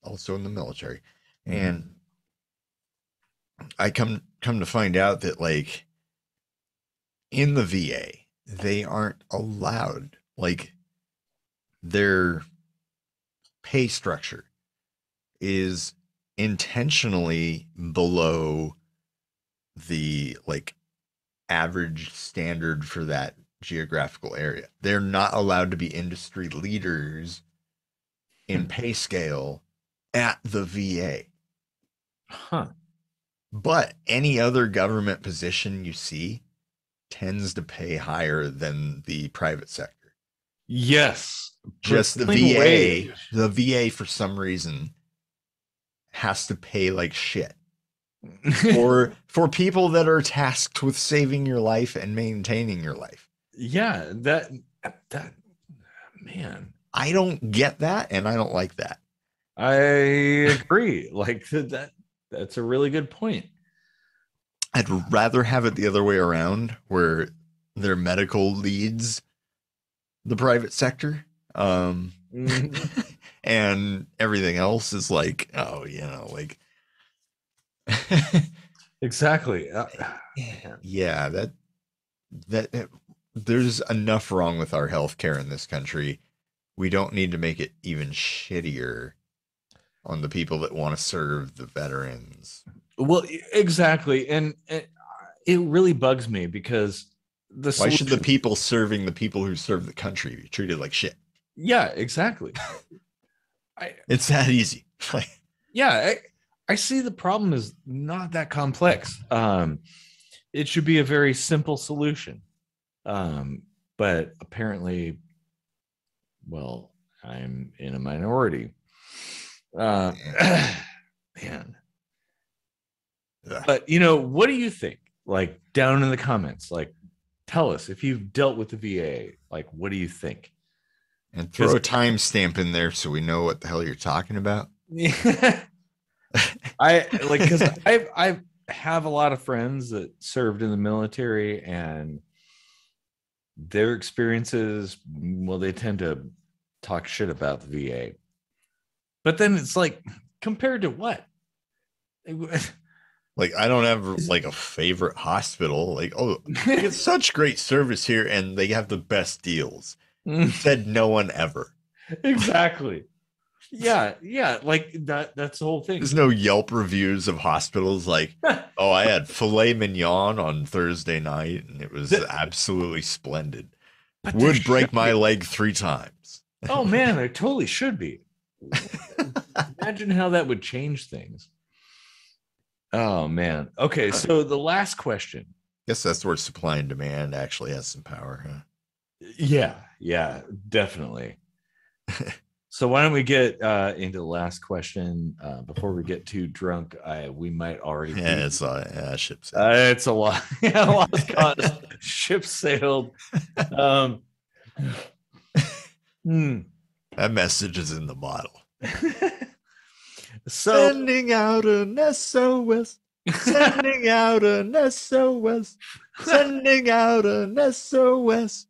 also in the military, and I come to find out that like in the VA they aren't allowed, like their pay structure is intentionally below the like average standard for that geographical area. They're not allowed to be industry leaders in pay scale at the VA. Huh. But any other government position you see tends to pay higher than the private sector. Yes. Just the VA, the VA for some reason has to pay like shit. for people that are tasked with saving your life and maintaining your life. Yeah, that man. I don't get that, and I don't like that. I agree. Like that's a really good point. I'd rather have it the other way around, where their medical leads the private sector. And everything else is like, oh, you know, like exactly. Yeah, that there's enough wrong with our healthcare in this country. We don't need to make it even shittier on the people that want to serve the veterans. Well, exactly. And it really bugs me because why should the people serving the people who serve the country be treated like shit? Yeah, exactly. It's that easy. Yeah, I see the problem is not that complex. It should be a very simple solution. But apparently, well, I'm in a minority. Man. But you know, what do you think? Like down in the comments, like tell us if you've dealt with the VA. Like, what do you think? And throw a timestamp in there so we know what the hell you're talking about. I like because I've have a lot of friends that served in the military, and their experiences, well, they tend to talk shit about the VA. But then it's like, compared to what? Like, I don't have like a favorite hospital. Like, oh, they get such great service here and they have the best deals. Said no one ever. Exactly. Yeah, like that's the whole thing. There's no Yelp reviews of hospitals like, oh, I had filet mignon on Thursday night and it was absolutely splendid. Would break my leg 3 times. Oh man, there totally should be. Imagine how that would change things. Oh man. Okay, so the last question. Guess that's where supply and demand actually has some power, huh? Yeah, definitely. So why don't we get into the last question before we get too drunk? We might already. Yeah, it's ship sailed. It's a lot. Yeah, lost cause. Ship sailed. That message is in the bottle. So sending out an SOS. Sending out an SOS. Sending out an SOS.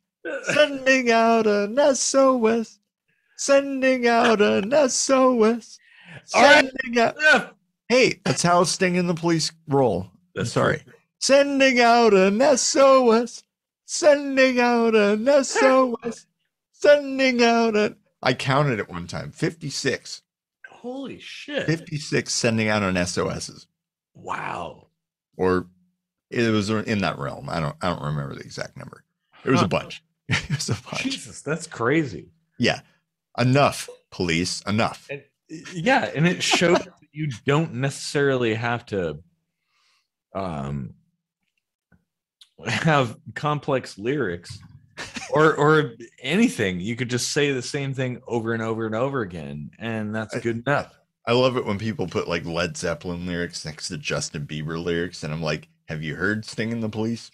Sending out an SOS. Sending out an SOS. Sending out. Hey, that's how Sting and the Police roll. That's sorry. True. Sending out an SOS. Sending out an SOS. Sending out an. I counted it one time. 56. Holy shit. 56 sending out on SOSs. Wow. Or it was in that realm. I don't remember the exact number. It was a bunch. It was a bunch. Jesus, that's crazy. Yeah. Enough, police. Enough. And it shows that you don't necessarily have to have complex lyrics or anything. You could just say the same thing over and over and over again, and that's good enough. I love it when people put like Led Zeppelin lyrics next to Justin Bieber lyrics, and I'm like, have you heard Sting and the Police?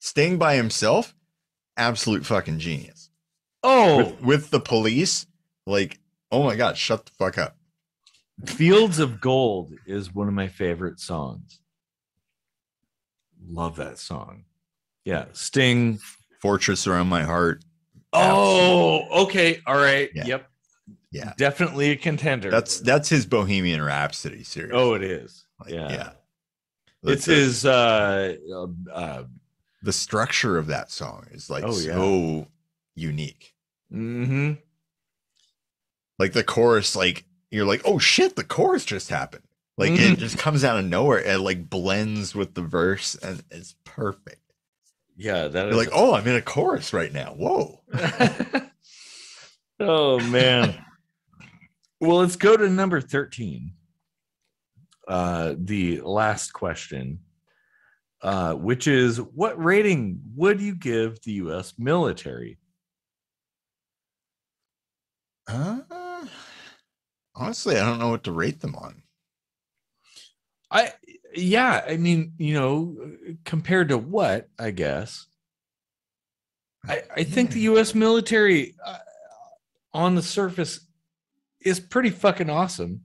Sting by himself, absolute fucking genius. Oh, with the Police, like, oh my god, shut the fuck up. Fields of Gold is one of my favorite songs. Love that song. Yeah, Sting. Fortress Around My Heart. Oh, absolutely. Okay. All right. Yeah. Yep. Yeah. Definitely a contender. That's his Bohemian Rhapsody series. Oh, it is. Like, yeah. It's his the structure of that song is like so unique. Mm-hmm. Like the chorus, like you're like, oh shit, the chorus just happened. Like it just comes out of nowhere and like blends with the verse and it's perfect. Yeah, that you're is like, oh, I'm in a chorus right now. Whoa. Oh man. Well, let's go to number 13. The last question, which is, what rating would you give the U.S. military? Honestly, I don't know what to rate them on. I mean, compared to what, I guess. I think the U.S. military on the surface is pretty fucking awesome.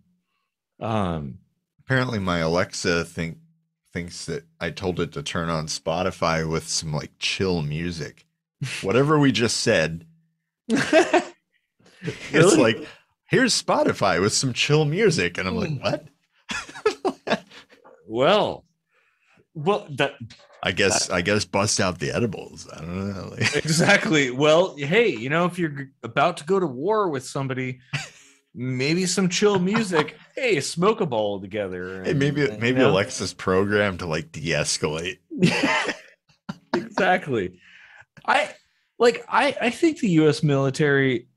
Apparently my Alexa thinks that I told it to turn on Spotify with some like chill music. Whatever we just said. It's like, here's Spotify with some chill music. And I'm like, what? Well, that I guess bust out the edibles. I don't know. Exactly. Well, hey, if you're about to go to war with somebody, maybe some chill music. Hey, smoke a ball together. Hey, maybe Alexa's programmed to like de-escalate. Exactly. I think the U.S. military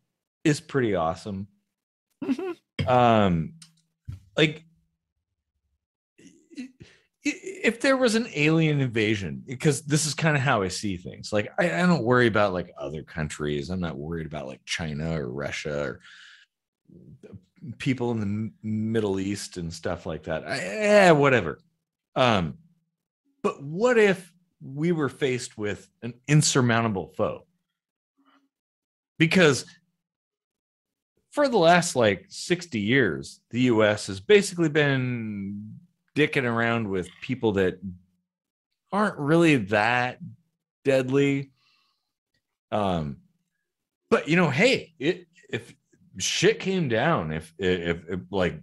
is pretty awesome. Like, if there was an alien invasion, because this is kind of how I see things. Like, I don't worry about like other countries. I'm not worried about like China or Russia or people in the Middle East and stuff like that. Whatever. But what if we were faced with an insurmountable foe? Because for the last like 60 years, the US has basically been dicking around with people that aren't really that deadly. But hey, if shit came down, if like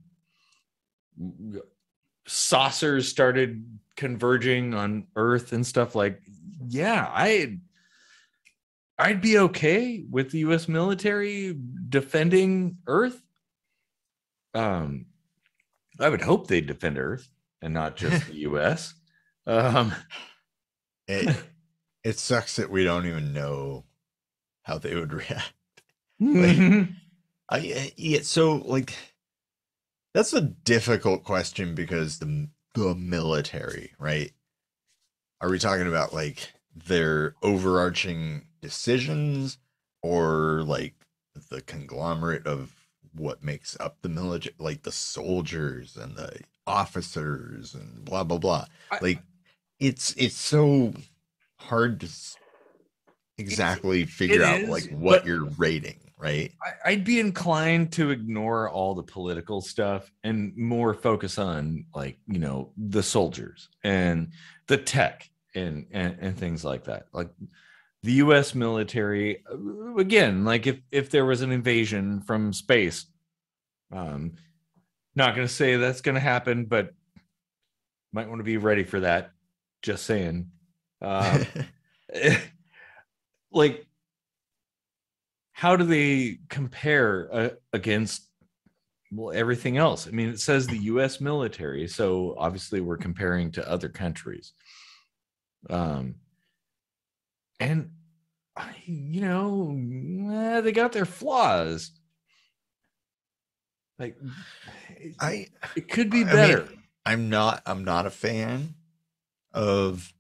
saucers started converging on Earth and stuff, like, yeah, I'd be okay with the US military defending Earth. I would hope they defend Earth and not just the US. It sucks that we don't even know how they would react. So like that's a difficult question because the military, right? Are we talking about like their overarching decisions or like the conglomerate of what makes up the military, like the soldiers and the officers and blah blah blah? Like it's so hard to exactly figure out like what you're rating, right? I'd be inclined to ignore all the political stuff and more focus on like the soldiers and the tech and things like that. Like the US military, again, like if there was an invasion from space, not going to say that's going to happen, but might want to be ready for that. Just saying. Like, how do they compare against everything else? I mean, it says the US military, so obviously we're comparing to other countries. And they got their flaws. Like, it could be better. I mean, I'm not a fan of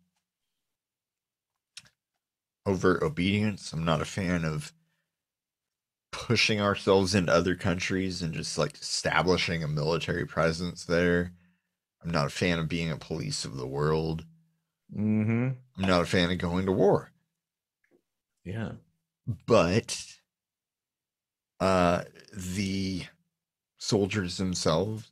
overt obedience. I'm not a fan of pushing ourselves into other countries and just like establishing a military presence there. I'm not a fan of being a police of the world. Mm-hmm. I'm not a fan of going to war. Yeah. But the soldiers themselves,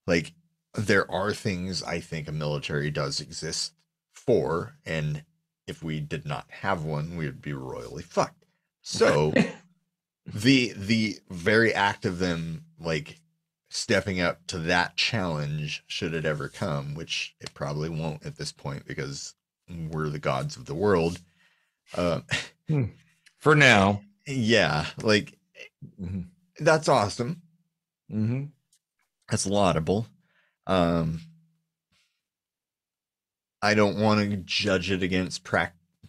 like, there are things I think a military does exist for, and if we did not have one, we would be royally fucked. So the very act of them like stepping up to that challenge, should it ever come, which it probably won't at this point because we're the gods of the world. For now. Yeah, like that's awesome. Mm-hmm. That's laudable. I don't want to judge it against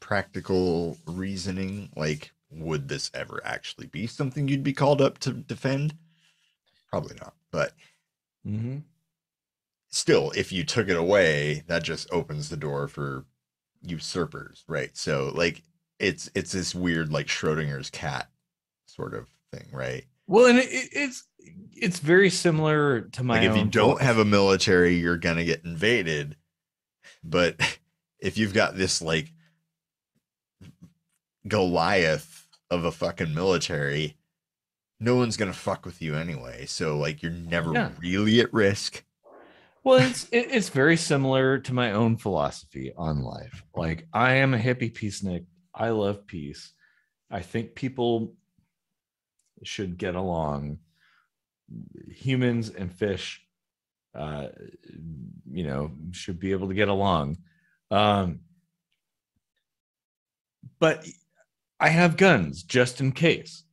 practical reasoning. Like, would this ever actually be something you'd be called up to defend? Probably not. But still, if you took it away, that just opens the door for usurpers, right? So, like, it's this weird, like, Schrodinger's cat sort of thing, right? Well, and it's very similar to my own. If you don't have a military, you're gonna get invaded. But if you've got this like Goliath of a fucking military, no one's gonna fuck with you anyway. So like you're never really at risk. Well, it's very similar to my own philosophy on life. Like, I am a hippie peacenik. I love peace. I think people should get along. Humans and fish, should be able to get along. But I have guns just in case.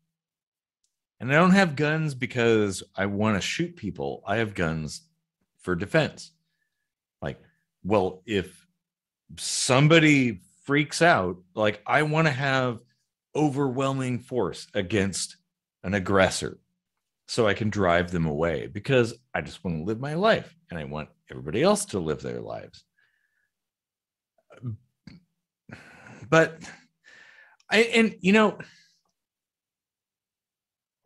And I don't have guns because I want to shoot people. I have guns for defense. Like, well, if somebody freaks out, like, I want to have overwhelming force against an aggressor so I can drive them away, because I just want to live my life and I want everybody else to live their lives. But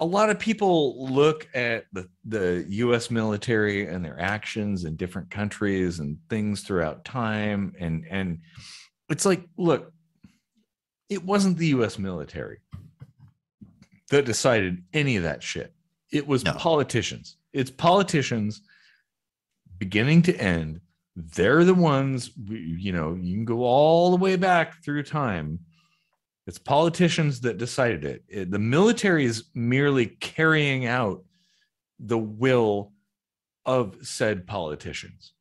a lot of people look at the US military and their actions in different countries and things throughout time. And it's like, look, it wasn't the US military. that decided any of that shit. It was politicians. It's politicians beginning to end. They're the ones, you can go all the way back through time. It's politicians that decided it. The military is merely carrying out the will of said politicians.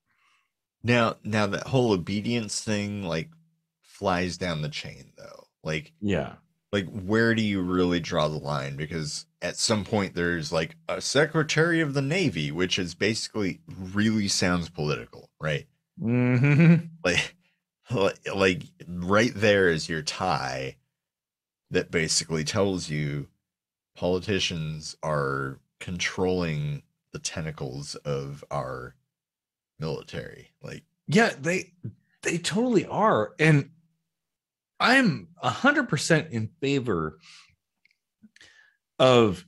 Now that whole obedience thing, like, flies down the chain, though. Like, yeah. Like, where do you really draw the line? Because at some point there's like a Secretary of the Navy, which is basically really sounds political, right? Mm-hmm. Like right there is your tie that basically tells you politicians are controlling the tentacles of our military. Like, yeah, they totally are. And I'm 100% in favor of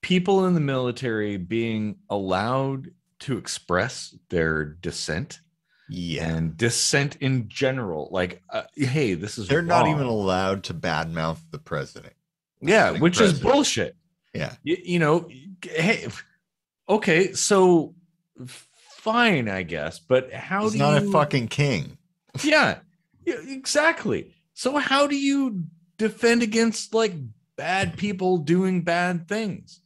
people in the military being allowed to express their dissent. Yeah. And dissent in general. Like, hey, this is They're wrong. not even allowed to badmouth the president. Yeah, which is bullshit. Yeah. Hey, okay, so fine, I guess. But He's not a fucking king. Yeah, exactly. So how do you defend against like bad people doing bad things?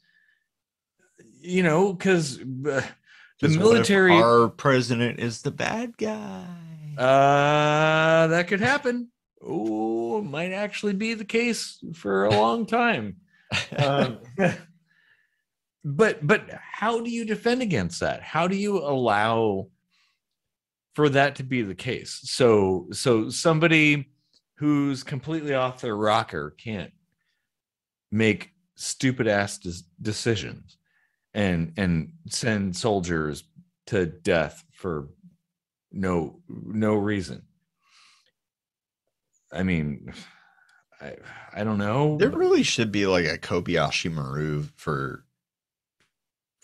Because the military, our president is the bad guy. That could happen. Oh, might actually be the case for a long time. But how do you defend against that? How do you allow for that to be the case? So somebody who's completely off their rocker can't make stupid ass decisions and send soldiers to death for no reason. I mean, I don't know. There really should be like a Kobayashi Maru for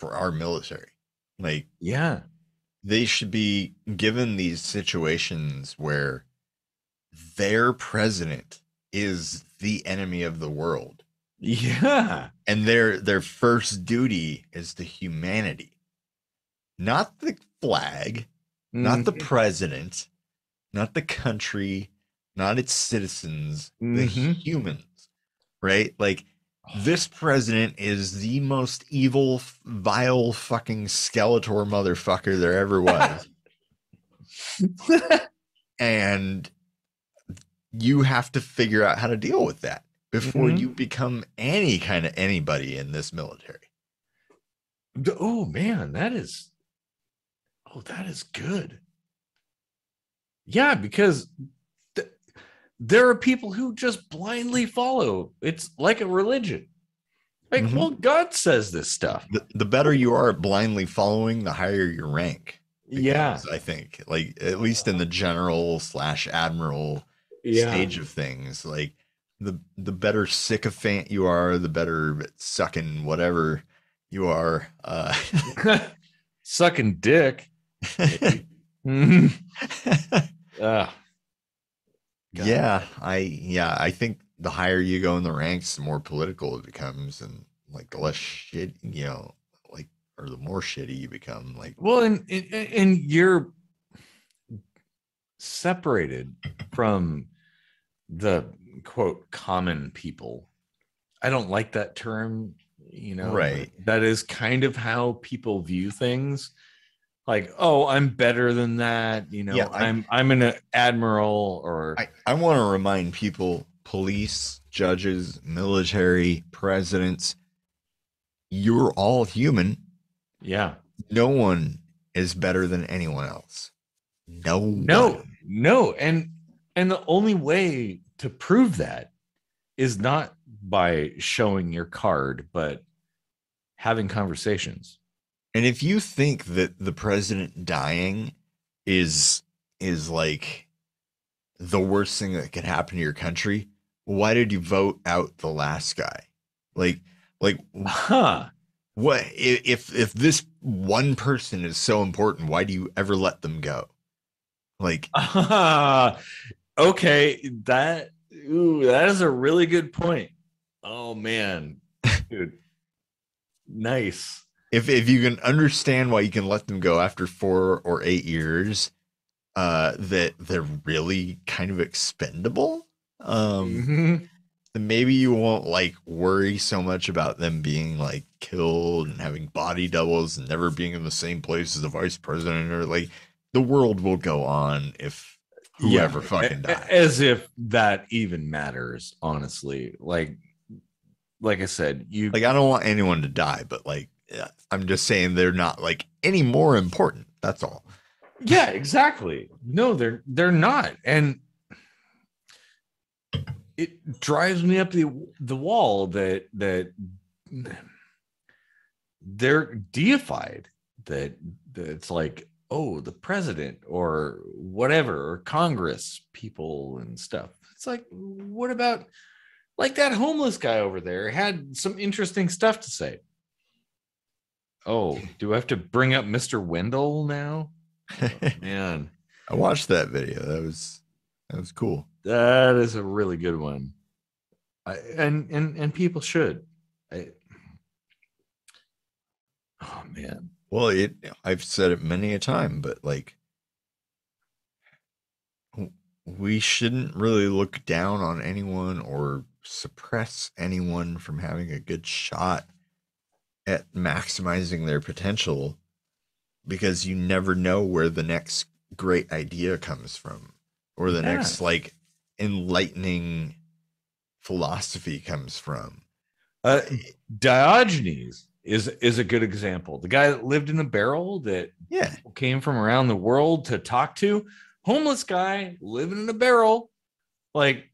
our military. Like, yeah, they should be given these situations where their president is the enemy of the world. Yeah. And their first duty is to humanity. Not the flag, not the president, not the country, not its citizens, the humans, right? Like, this president is the most evil, vile fucking Skeletor motherfucker there ever was. And you have to figure out how to deal with that before you become any kind of anybody in this military. Oh man, that is good. Yeah, because there are people who just blindly follow. It's like a religion. Like, well, God says this stuff. The better you are at blindly following, the higher your rank becomes, I think. Like, at least in the general / admiral stage of things. Like, the better sycophant you are, the better sucking whatever you are. Sucking dick. Yeah, I think the higher you go in the ranks, the more political it becomes, and like the less shit, like, or the more shitty you become. Like, well, and you're separated from the quote common people. I don't like that term, right? That is kind of how people view things. Like, oh, I'm better than that, I'm an admiral, or I want to remind people, police, judges, military, presidents, you're all human. Yeah. No one is better than anyone else. No. And the only way to prove that is not by showing your card, but having conversations. And if you think that the president dying is like the worst thing that could happen to your country, why did you vote out the last guy? Like, what if this one person is so important, why do you ever let them go? Like, okay, that is a really good point. Oh man. Dude, nice. If you can understand why you can let them go after 4 or 8 years, that they're really kind of expendable, Mhm. then maybe you won't like worry so much about them being like killed and having body doubles and never being in the same place as the vice president, or like the world will go on if Yeah, whoever fucking dies. as if that even matters, honestly. Like I said, Like, I don't want anyone to die, but like, yeah, I'm just saying they're not like any more important. That's all. yeah, exactly. No, they're not. And it drives me up the wall that they're deified, that it's like, oh, the president or whatever, or Congress people and stuff. It's like, what about like that homeless guy over there had some interesting stuff to say. Oh, do I have to bring up Mr. Wendell now? Oh, man, I watched that video. That was cool. that is a really good one. And people should. I, oh man. Well, I've said it many a time, but like, we shouldn't really look down on anyone or suppress anyone from having a good shot at maximizing their potential, because you never know where the next great idea comes from, or the Yeah. next like enlightening philosophy comes from. Diogenes is a good example. The guy that lived in a barrel that Yeah. came from around the world to talk to. Homeless guy living in a barrel. Like,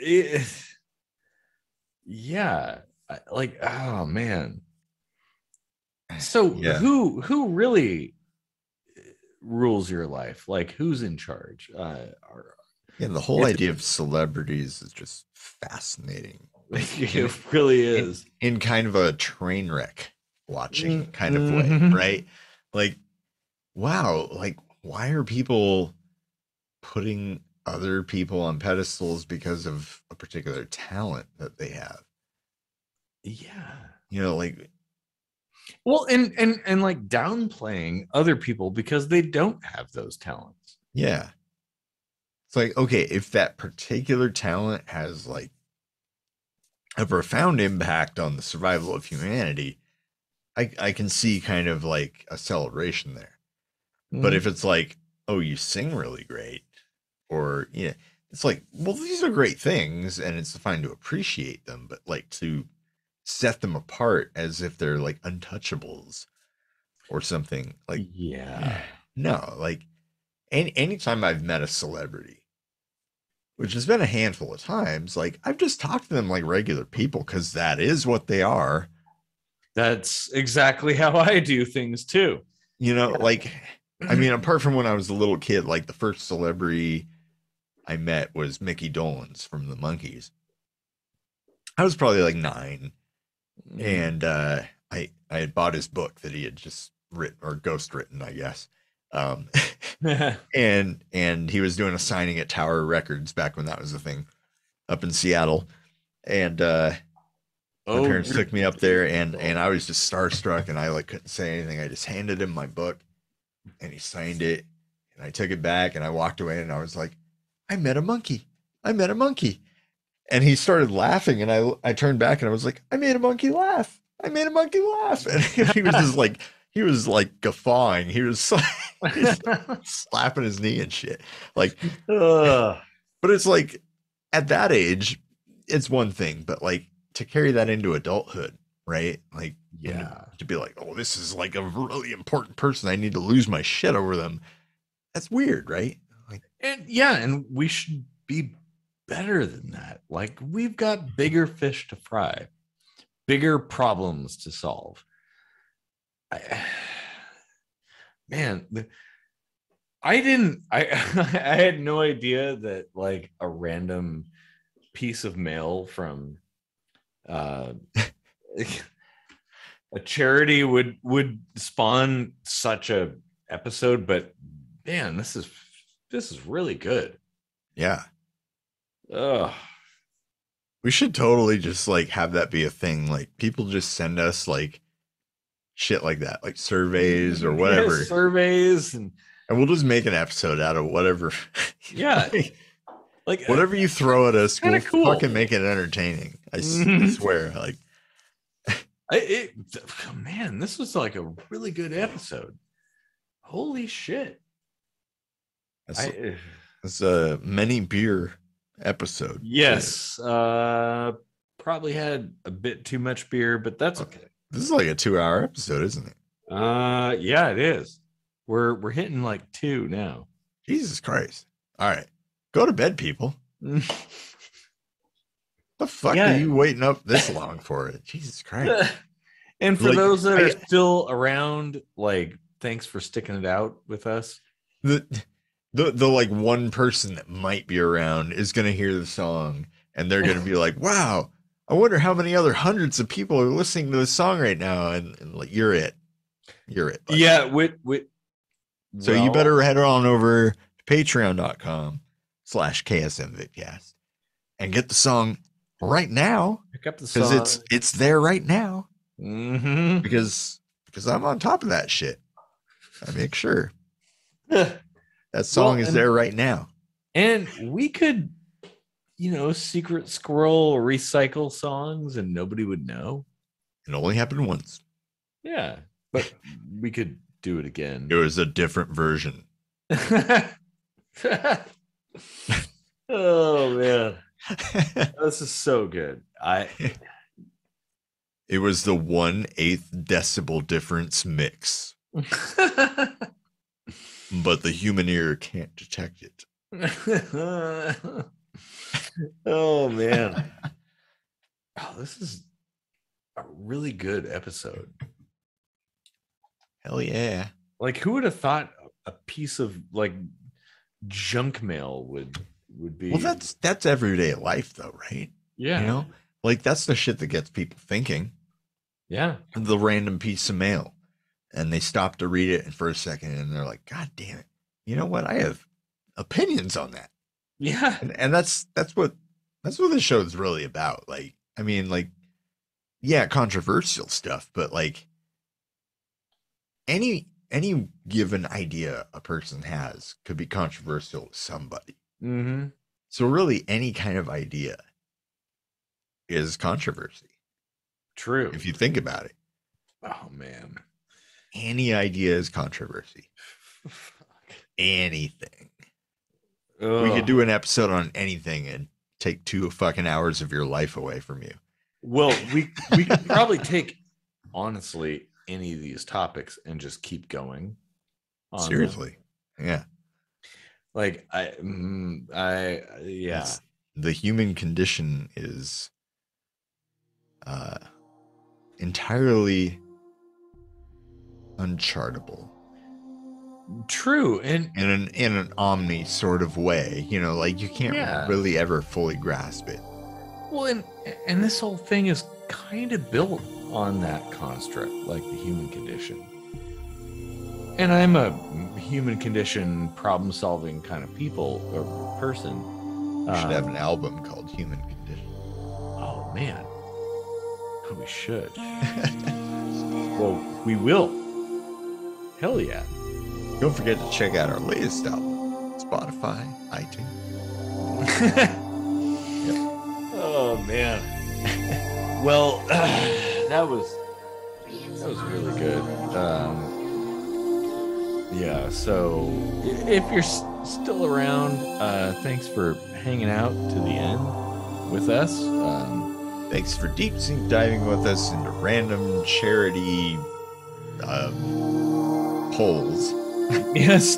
it, yeah. Like, oh man. So Yeah. who really rules your life? Like, who's in charge? Yeah, the whole idea of celebrities is just fascinating. It really is. In kind of a train wreck watching kind of way, right? Like, wow, like, why are people putting other people on pedestals because of a particular talent that they have? Yeah. You know, like, well, and like downplaying other people because they don't have those talents. yeah. It's like, okay, if that particular talent has like a profound impact on the survival of humanity, I can see kind of like a celebration there. But if it's like, oh, you sing really great, or yeah, it's like, well, these are great things and it's fine to appreciate them, but like to set them apart as if they're like untouchables or something, like, yeah. no, like anytime I've met a celebrity, which has been a handful of times, like I've just talked to them like regular people because that is what they are. That's exactly how I do things too. You know, like, I mean, apart from when I was a little kid, like the first celebrity I met was Mickey Dolenz from the Monkees. I was probably like 9, and I had bought his book that he had just written, or ghost written, I guess. And he was doing a signing at Tower Records back when that was a thing up in Seattle, and my parents took me up there, and I was just starstruck, and I like couldn't say anything. I just handed him my book, and he signed it, and I took it back, and I walked away, and I was like, I met a monkey. I met a monkey. And he started laughing, and I turned back, and I was like, I made a monkey laugh. I made a monkey laugh. And he was just like, he was like guffawing. He was slapping his knee and shit. Like, but it's like, at that age, it's one thing, but like to carry that into adulthood, right? Like, yeah, to be like, oh, this is like a really important person. I need to lose my shit over them. That's weird, right? Like, and we should be better than that. Like, we've got bigger fish to fry, bigger problems to solve. Man, I didn't. I I had no idea that like a random piece of mail from a charity would spawn such a episode. But man, this is really good. yeah. Ugh. We should totally just like have that be a thing. Like people just send us like shit like that, like surveys or whatever. Yeah, surveys and we'll just make an episode out of whatever. Yeah. Like whatever you throw at us, we'll cool. fucking make it entertaining. I swear. Like man, this was like a really good episode. Holy shit. It's a many beer episode. Yes. Probably had a bit too much beer, but that's okay. This is like a 2-hour episode, isn't it? Yeah, it is. We're hitting like 2 now. Jesus Christ. All right. Go to bed, people. The fuck are you waiting up this long for it? Jesus Christ. And for those that are still around, like, thanks for sticking it out with us. The like one person that might be around is going to hear the song and they're going to be like, wow, I wonder how many other hundreds of people are listening to this song right now. And like, you're it. Buddy. Yeah. So you better head on over to patreon.com/KSMVidcast and get the song right now. Pick up the song. Because it's there right now. Mm-hmm. Because I'm on top of that shit. I make sure. That song is there right now. And we could, secret squirrel recycle songs and nobody would know. It only happened once. Yeah. But we could do it again. It was a different version. Oh, man. This is so good. It was the 1/8 decibel difference mix. But the human ear can't detect it. Oh, man. Oh, this is a really good episode. Hell yeah. Like, who would have thought a piece of like junk mail would be? Well, that's everyday life though, right? Yeah. Like that's the shit that gets people thinking. Yeah. The random piece of mail. And they stop to read it for a second and they're like, God damn it. You know what? I have opinions on that. Yeah. And that's what the show is really about. Like, I mean, like, yeah, controversial stuff, but like any given idea a person has could be controversial to somebody. Mm-hmm. So really any kind of idea is controversy. True. If you think about it. Oh man. Any idea is controversy. Anything. Ugh. We could do an episode on anything and take 2 fucking hours of your life away from you. Well, we could probably take, honestly, any of these topics and just keep going. Seriously. Yeah. Like yeah. The human condition is entirely unchartable. True. And in an omni sort of way, like you can't really ever fully grasp it. Well, and this whole thing is kind of built on that construct, like the human condition. And I'm a human condition problem solving kind of person. We should have an album called Human Condition. Oh man. We should. Well, we will. Hell yeah. Don't forget to check out our latest album, Spotify, iTunes. Yep. Oh man. Well, that was really good. Yeah. So if you're still around, thanks for hanging out to the end with us. Thanks for deep sea diving with us into random charity polls. Yes.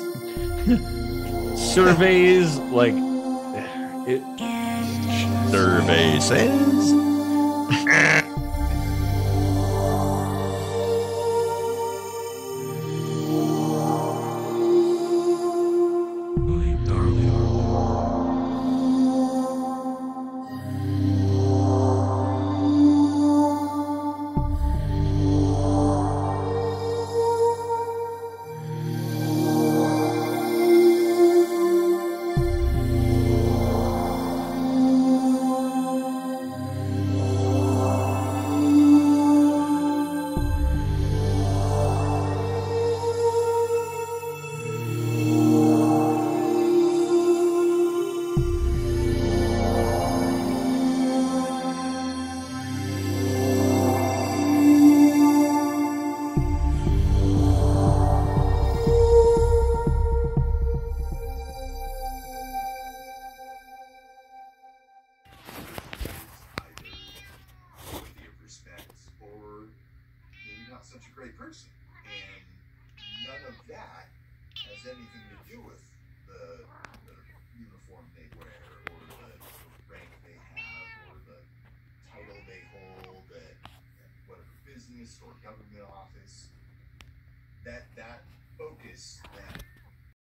Surveys, like it. Survey says. such a great person. And none of that has anything to do with the uniform they wear, or the rank they have, or the title they hold at whatever business or government office. That focus, that